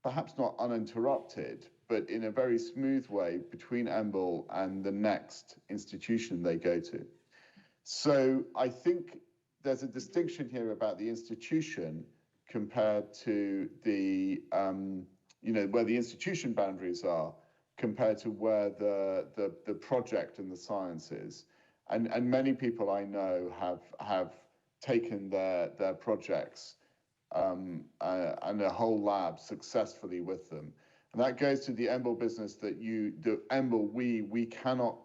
[SPEAKER 6] perhaps not uninterrupted, but in a very smooth way between EMBL and the next institution they go to. So I think there's a distinction here about the institution compared to the, you know, where the institution boundaries are compared to where the project and the science is. And many people I know have taken their projects and a whole lab successfully with them. And that goes to the EMBL business that the EMBL, we cannot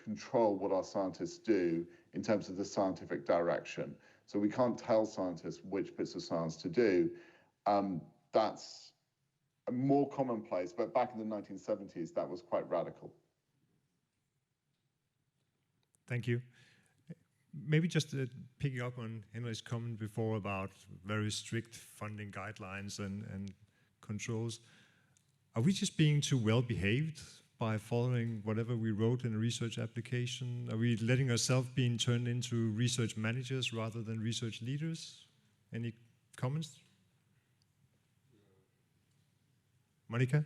[SPEAKER 6] control what our scientists do in terms of the scientific direction. So we can't tell scientists which bits of science to do. That's a more commonplace, but back in the 1970s, that was quite radical.
[SPEAKER 2] Thank you. Maybe just picking up on Henry's comment before about very strict funding guidelines and controls. Are we just being too well behaved by following whatever we wrote in a research application? Are we letting ourselves being turned into research managers rather than research leaders? Any comments? Monica?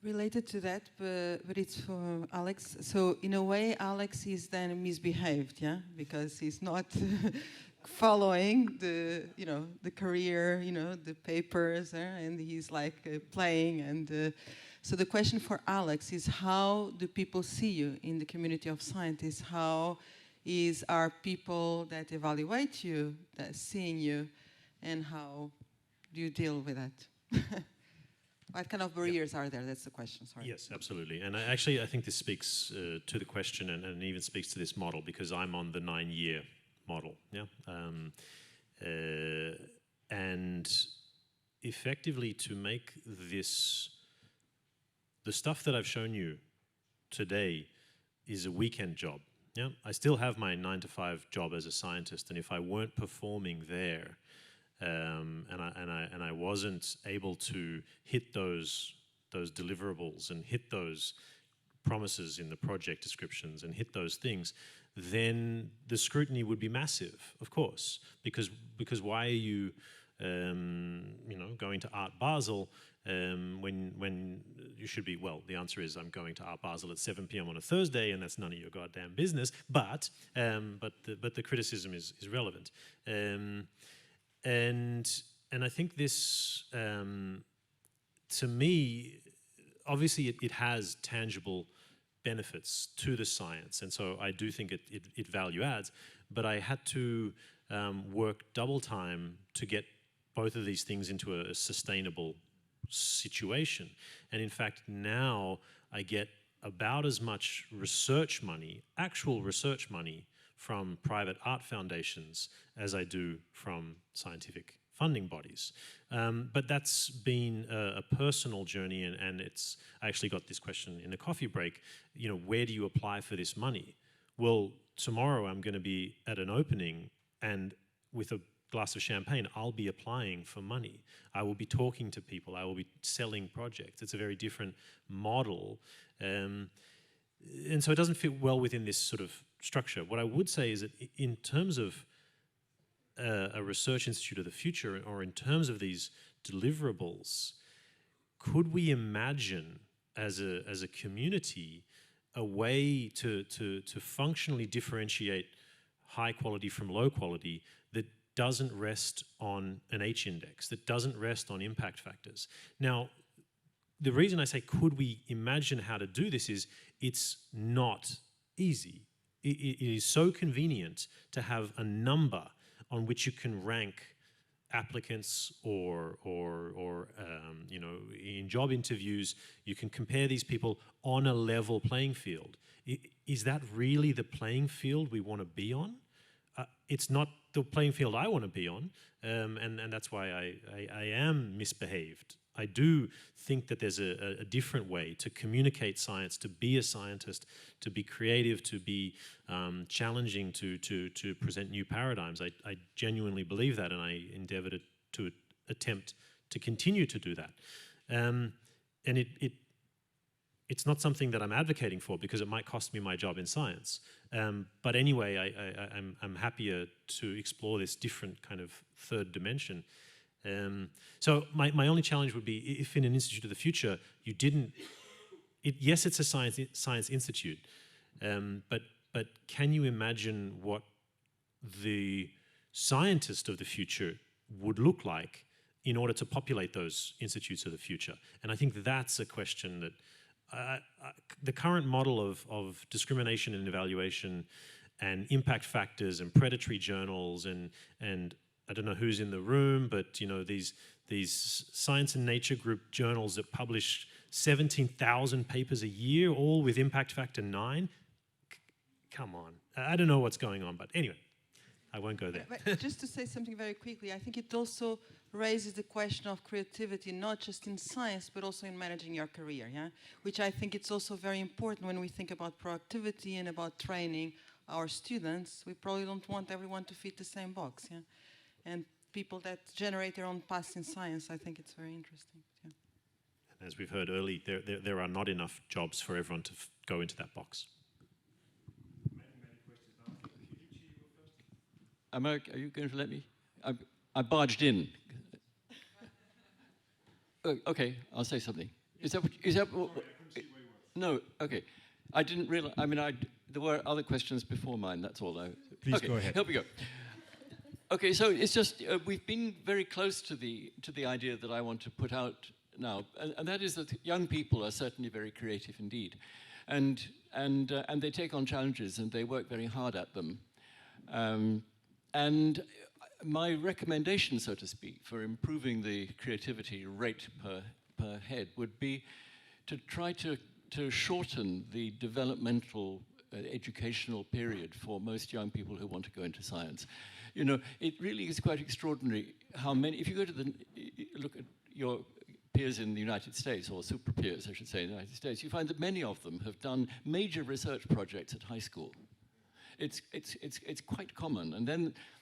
[SPEAKER 1] Related to that, but it's for Alex. So in a way, Alex is then misbehaved, yeah, because he's not following the, you know, the career, you know, the papers, and he's like playing. And so the question for Alex is, how do people see you in the community of scientists? How are people that evaluate you, that seeing you, and how do you deal with that? What kind of barriers are there? That's the question, sorry.
[SPEAKER 3] Yes, absolutely. And I think this speaks to the question and even speaks to this model, because I'm on the 9-year model, yeah? And effectively to make this, the stuff that I've shown you today is a weekend job, yeah? I still have my 9-to-5 job as a scientist, and if I weren't performing there, and I wasn't able to hit those deliverables and hit those promises in the project descriptions and hit those things, then the scrutiny would be massive, of course, because why are you you know, going to Art Basel when you should be, well, the answer is I'm going to Art Basel at 7 p.m. on a Thursday, and that's none of your goddamn business. But the criticism is relevant, and I think this, to me, obviously it has tangible benefits to the science, and so I do think it value adds. But I had to work double time to get both of these things into a sustainable situation. And in fact, now I get about as much research money, actual research money, from private art foundations as I do from scientific funding bodies. But that's been a personal journey, and it's, I actually got this question in the coffee break, you know, where do you apply for this money? Well, tomorrow I'm going to be at an opening, and with a glass of champagne, I'll be applying for money. I will be talking to people. I will be selling projects. It's a very different model. And so it doesn't fit well within this sort of structure. What I would say is that in terms of a research institute of the future, or in terms of these deliverables, could we imagine as a community a way to functionally differentiate high quality from low quality that doesn't rest on an H index, that doesn't rest on impact factors? Now, the reason I say could we imagine how to do this is it's not easy. It is so convenient to have a number on which you can rank applicants, or you know, in job interviews, you can compare these people on a level playing field. Is that really the playing field we want to be on? It's not the playing field I want to be on, and that's why I am misbehaved. I do think that there's a different way to communicate science, to be a scientist, to be creative, to be challenging, to present new paradigms. I genuinely believe that, and I endeavor to attempt to continue to do that. And it's not something that I'm advocating for, because it might cost me my job in science. But anyway, I'm happier to explore this different kind of third dimension. So my only challenge would be, if in an institute of the future you didn't, yes, it's a science institute, but can you imagine what the scientist of the future would look like in order to populate those institutes of the future? And I think that's a question that the current model of discrimination and evaluation and impact factors and predatory journals and I don't know who's in the room, but you know, these Science and Nature group journals that publish 17,000 papers a year, all with impact factor 9. Come on. I don't know what's going on, but anyway, I won't go there.
[SPEAKER 1] But just to say something very quickly, I think it also raises the question of creativity, not just in science, but also in managing your career, yeah? Which I think it's also very important when we think about productivity and about training our students. We probably don't want everyone to fit the same box, yeah? And people that generate their own paths in science, I think it's very interesting. Yeah.
[SPEAKER 3] As we've heard earlier, there are not enough jobs for everyone to go into that box.
[SPEAKER 12] Are you going to let me? I barged in. Okay, I'll say something. Is that no, okay. I didn't realize, I mean, there were other questions before mine, that's all.
[SPEAKER 2] Please
[SPEAKER 12] okay,
[SPEAKER 2] go ahead.
[SPEAKER 12] Here we go. Okay, so it's just, we've been very close to the idea that I want to put out now, and that is that young people are certainly very creative indeed, and they take on challenges and they work very hard at them. And my recommendation, so to speak, for improving the creativity rate per head would be to try to shorten the developmental educational period for most young people who want to go into science. You know, it really is quite extraordinary how many, if you go to look at your peers in the United States, or super peers, I should say, in the United States, you find that many of them have done major research projects at high school. It's quite common, and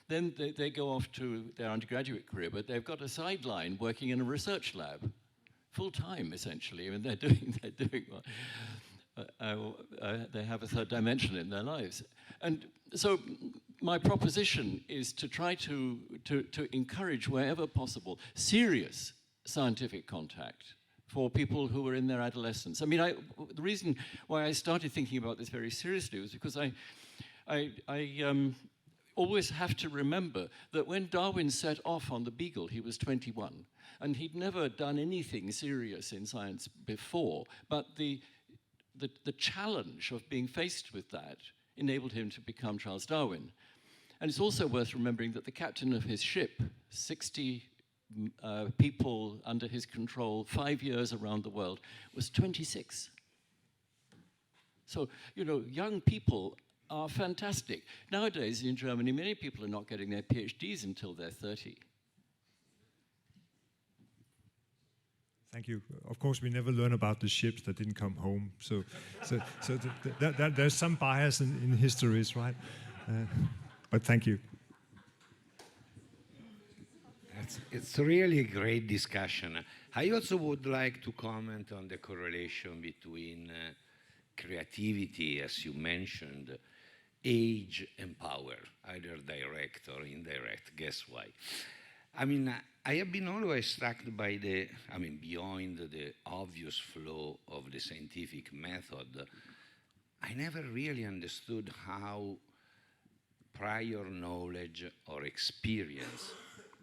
[SPEAKER 12] then they go off to their undergraduate career, but they've got a sideline working in a research lab, full time essentially. I mean, they're doing well. they have a third dimension in their lives. And so my proposition is to try to encourage, wherever possible, serious scientific contact for people who are in their adolescence. I mean, the reason why I started thinking about this very seriously was because I always have to remember that when Darwin set off on the Beagle, he was 21, and he'd never done anything serious in science before, but the challenge of being faced with that enabled him to become Charles Darwin. And it's also worth remembering that the captain of his ship, 60 people under his control, 5 years around the world, was 26. So, you know, young people are fantastic. Nowadays in Germany, many people are not getting their PhDs until they're 30.
[SPEAKER 2] Thank you. Of course, we never learn about the ships that didn't come home. So there's some bias in histories, right? But thank you.
[SPEAKER 13] It's really a great discussion. I also would like to comment on the correlation between creativity, as you mentioned, age and power, either direct or indirect. Guess why? I mean, I have been always struck by beyond the obvious flow of the scientific method, I never really understood how prior knowledge or experience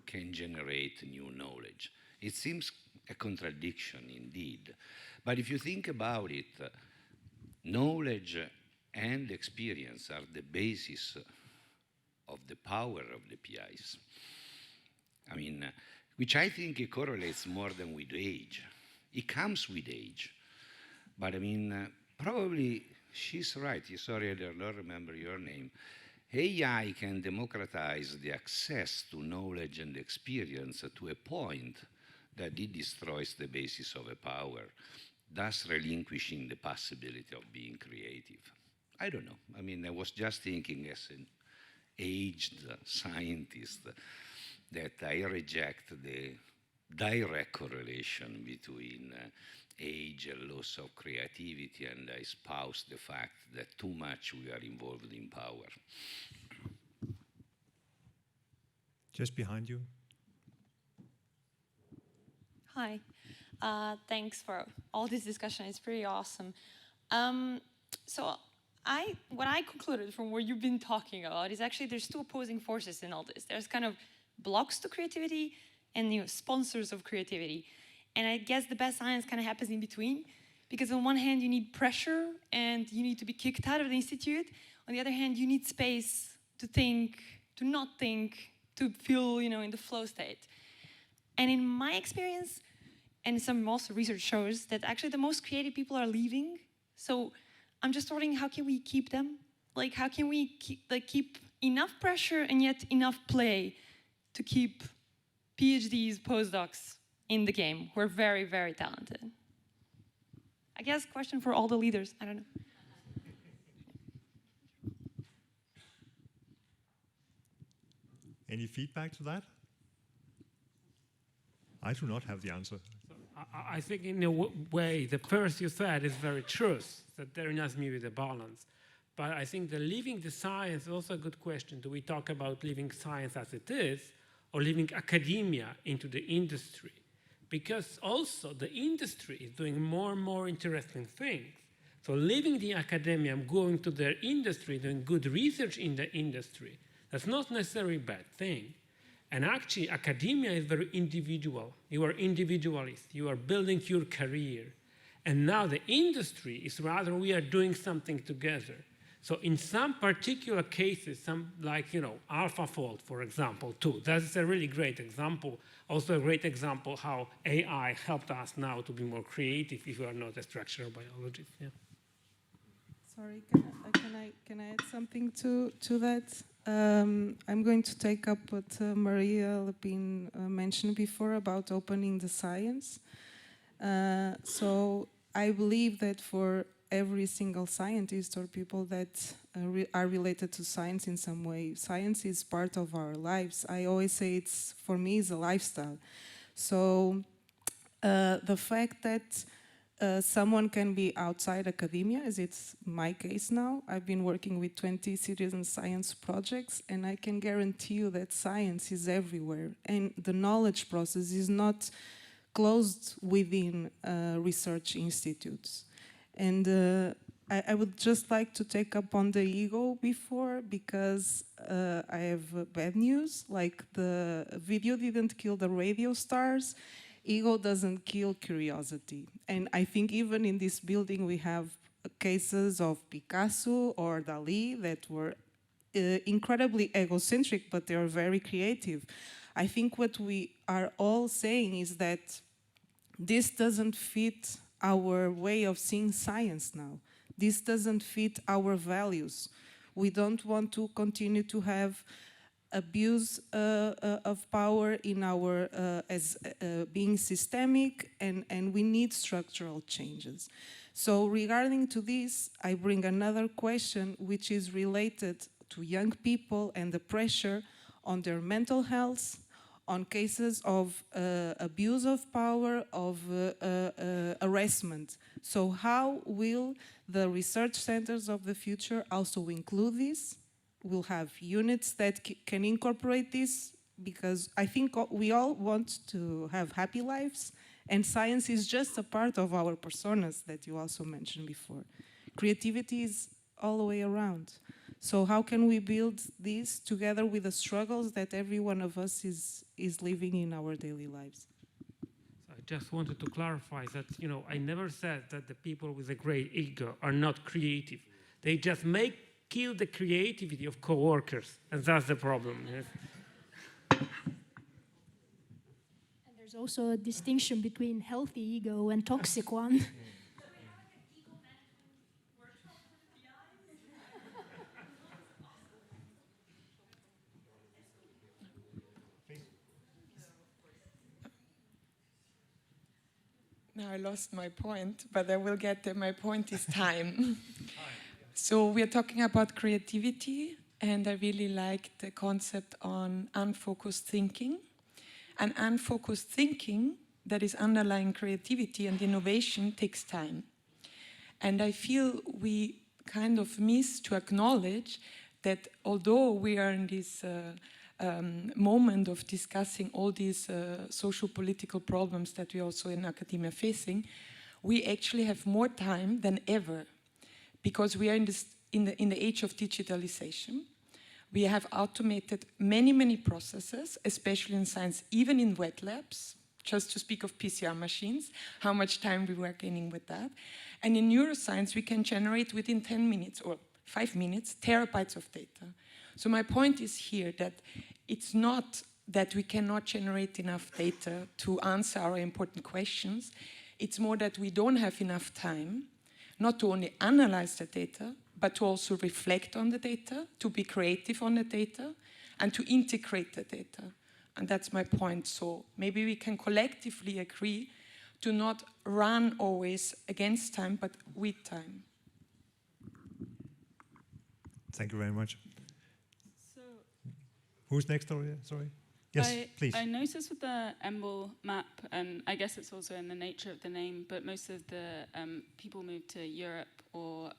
[SPEAKER 13] can generate new knowledge. It seems a contradiction indeed. But if you think about it, knowledge and experience are the basis of the power of the PIs. I mean, which I think it correlates more than with age. It comes with age. But I mean, probably she's right. Sorry, I don't remember your name. AI can democratize the access to knowledge and experience to a point that it destroys the basis of a power, thus relinquishing the possibility of being creative. I don't know. I mean, I was just thinking as an aged scientist that I reject the direct correlation between age and loss of creativity, and I espouse the fact that too much we are involved in power.
[SPEAKER 2] Just behind you.
[SPEAKER 14] Hi. Thanks for all this discussion. It's pretty awesome. So what I concluded from what you've been talking about is actually there's two opposing forces in all this. There's kind of blocks to creativity and sponsors of creativity. And I guess the best science kind of happens in between, because on one hand you need pressure and you need to be kicked out of the institute. On the other hand, you need space to think, to not think, to feel, in the flow state. And in my experience, and some also research shows that actually the most creative people are leaving. So I'm just wondering, how can we keep them? Like, how can we keep enough pressure and yet enough play to keep PhDs, postdocs in the game who are very, very talented? I guess question for all the leaders, I don't know.
[SPEAKER 2] Any feedback to that? I do not have the answer.
[SPEAKER 4] I think in a way, the first you said is very true, that there must be a balance. But I think the leaving the science is also a good question. Do we talk about leaving science as it is, or leaving academia into the industry? Because also the industry is doing more and more interesting things. So leaving the academia and going to their industry, doing good research in the industry, that's not necessarily a bad thing. And actually, academia is very individual. You are individualist. You are building your career. And now the industry is rather we are doing something together. So in some particular cases, AlphaFold, for example, too. That's a really great example. Also a great example how AI helped us now to be more creative if you are not a structural biologist. Yeah.
[SPEAKER 15] Sorry, can I add something to that? I'm going to take up what Maria Lepine mentioned before about opening the science. So I believe that for every single scientist or people that are related to science in some way, science is part of our lives. I always say for me, it's a lifestyle. So the fact that someone can be outside academia, as it's my case now. I've been working with 20 citizen science projects, and I can guarantee you that science is everywhere, and the knowledge process is not closed within research institutes. And I would just like to take up on the ego before, because I have bad news, like the video didn't kill the radio stars. Ego doesn't kill curiosity. And I think even in this building we have cases of Picasso or Dali that were incredibly egocentric, but they are very creative. I think what we are all saying is that this doesn't fit our way of seeing science now. This doesn't fit our values. We don't want to continue to have abuse of power in our as being systemic, and we need structural changes. So regarding to this, I bring another question which is related to young people and the pressure on their mental health, on cases of abuse of power, of harassment. So how will the research centers of the future also include this? We'll have units that can incorporate this, because I think we all want to have happy lives, and science is just a part of our personas that you also mentioned before. Creativity is all the way around. So how can we build this together with the struggles that every one of us is living in our daily lives?
[SPEAKER 4] I just wanted to clarify that, I never said that the people with a great ego are not creative. They just kill the creativity of co-workers, and that's the problem. Yes.
[SPEAKER 5] And there's also a distinction between healthy ego and toxic one.
[SPEAKER 16] Now I lost my point, but I will get there. My point is time. So we're talking about creativity, and I really like the concept on unfocused thinking. And unfocused thinking that is underlying creativity and innovation takes time. And I feel we kind of miss to acknowledge that although we are in this moment of discussing all these socio-political problems that we also in academia facing, we actually have more time than ever, because we are in the age of digitalization. We have automated many processes, especially in science, even in wet labs, just to speak of PCR machines, how much time we were gaining with that. And in neuroscience, we can generate within 10 minutes or 5 minutes, terabytes of data. So my point is here that it's not that we cannot generate enough data to answer our important questions. It's more that we don't have enough time, not to only analyze the data, but to also reflect on the data, to be creative on the data, and to integrate the data. And that's my point. So maybe we can collectively agree to not run always against time, but with time.
[SPEAKER 2] Thank you very much. So, who's next? Sorry. Yes, please.
[SPEAKER 17] I noticed with the EMBL map, and I guess it's also in the nature of the name, but most of the people moved to Europe or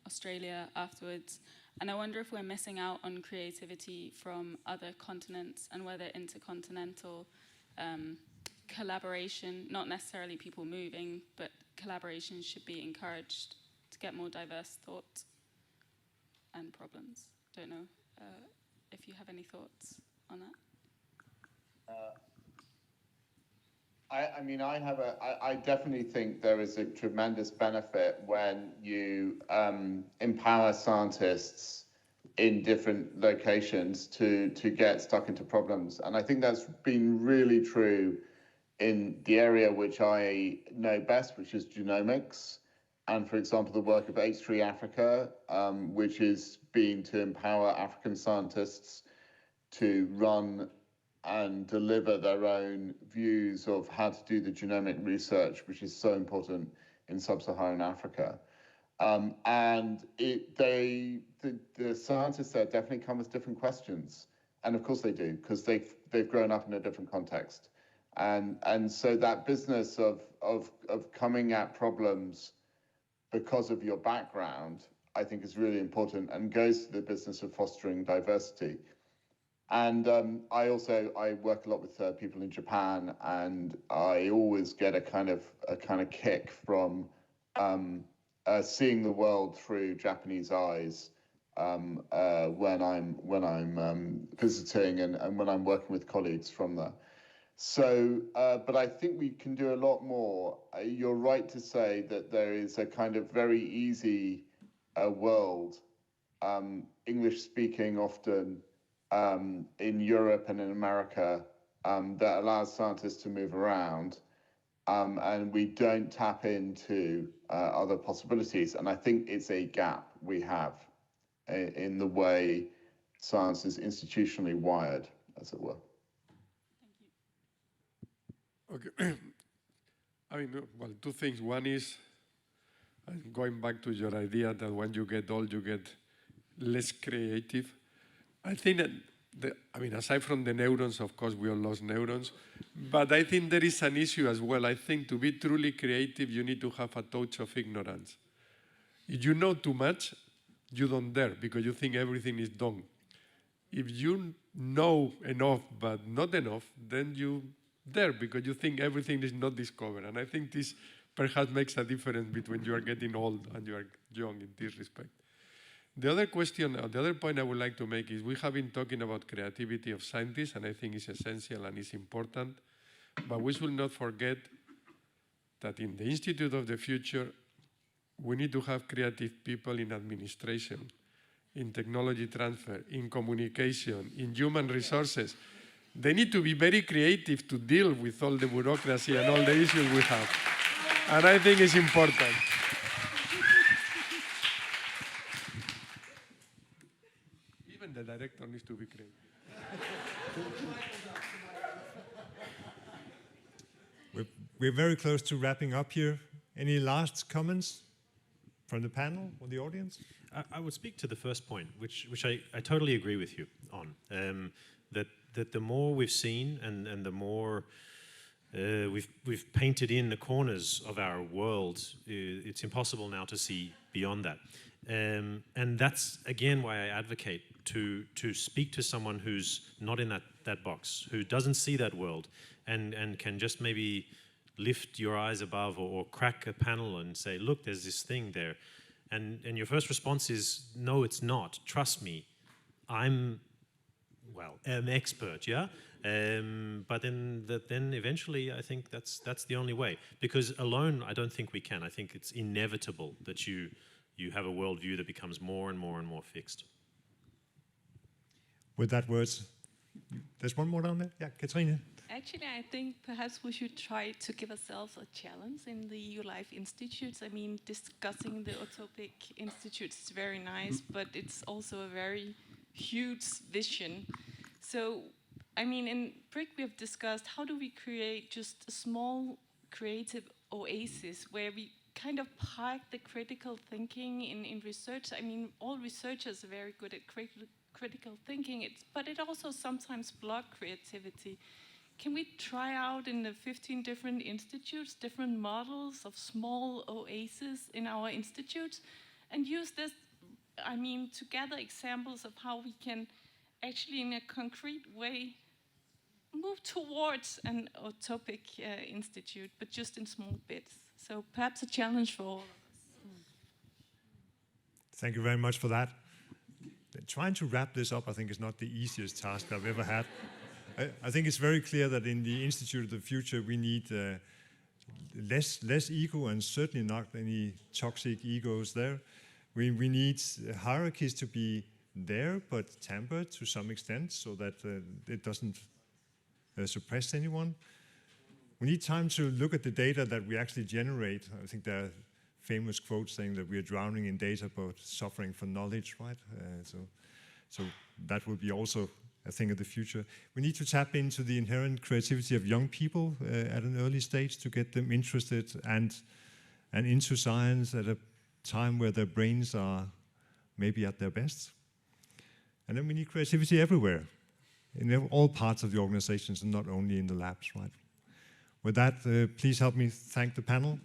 [SPEAKER 17] Australia afterwards. And I wonder if we're missing out on creativity from other continents, and whether intercontinental collaboration, not necessarily people moving, but collaboration should be encouraged to get more diverse thoughts and problems. Don't know if you have any thoughts on that.
[SPEAKER 6] I definitely think there is a tremendous benefit when you empower scientists in different locations to get stuck into problems. And I think that's been really true in the area which I know best, which is genomics. And for example, the work of H3 Africa, which is being to empower African scientists to run and deliver their own views of how to do the genomic research, which is so important in sub-Saharan Africa. And the scientists there definitely come with different questions. And of course they do, because they've grown up in a different context. And so that business of coming at problems because of your background, I think is really important and goes to the business of fostering diversity. And I work a lot with people in Japan, and I always get a kind of kick from seeing the world through Japanese eyes when I'm visiting and when I'm working with colleagues from there. So, but I think we can do a lot more. You're right to say that there is a kind of very easy world, English speaking often, in Europe and in America, that allows scientists to move around, and we don't tap into other possibilities. And I think it's a gap we have in the way science is institutionally wired, as it were.
[SPEAKER 18] Okay. I mean, well, two things. One is, going back to your idea that when you get old, you get less creative. I think that, aside from the neurons, of course, we all lost neurons, but I think there is an issue as well. I think to be truly creative, you need to have a touch of ignorance. If you know too much, you don't dare, because you think everything is done. If you know enough, but not enough, then you dare, because you think everything is not discovered. And I think this perhaps makes a difference between you are getting old and you are young in this respect. The other question, the other point I would like to make is we have been talking about creativity of scientists, and I think it's essential and it's important, but we should not forget that in the Institute of the Future, we need to have creative people in administration, in technology transfer, in communication, in human resources. They need to be very creative to deal with all the bureaucracy and all the issues we have. And I think it's important. Even the director needs to be creative.
[SPEAKER 2] We're very close to wrapping up here. Any last comments from the panel or the audience?
[SPEAKER 3] I would speak to the first point, which I totally agree with you on. That the more we've seen and the more we've painted in the corners of our world, it's impossible now to see beyond that. And that's, again, why I advocate to speak to someone who's not in that box, who doesn't see that world, and can just maybe lift your eyes above or crack a panel and say, look, there's this thing there. And your first response is, no, it's not. Trust me, I'm an expert, yeah? But then eventually I think that's the only way. Because alone, I don't think we can. I think it's inevitable that you have a worldview that becomes more and more and more fixed.
[SPEAKER 2] With that words, there's one more down there. Yeah, Katrine.
[SPEAKER 19] Actually, I think perhaps we should try to give ourselves a challenge in the EU Life Institutes. I mean, discussing the utopic institutes is very nice, but it's also a very huge vision. So, I mean, in BRIC we have discussed how do we create just a small creative oasis where we kind of park the critical thinking in research. I mean, all researchers are very good at critical thinking, but it also sometimes blocks creativity. Can we try out in the 15 different institutes, different models of small oases in our institutes and use this, I mean, to gather examples of how we can actually in a concrete way move towards an utopic institute, but just in small bits. So perhaps a challenge for all of us.
[SPEAKER 2] Thank you very much for that. Trying to wrap this up, I think, is not the easiest task I've ever had. I think it's very clear that in the Institute of the Future, we need less ego and certainly not any toxic egos there. We need hierarchies to be there, but tempered to some extent so that it doesn't suppress anyone. We need time to look at the data that we actually generate. I think there are famous quotes saying that we are drowning in data but suffering for knowledge, right? So that will be also a thing of the future. We need to tap into the inherent creativity of young people at an early stage to get them interested and into science at a time where their brains are maybe at their best. And then we need creativity everywhere, in all parts of the organizations and not only in the labs, right? With that, please help me thank the panel.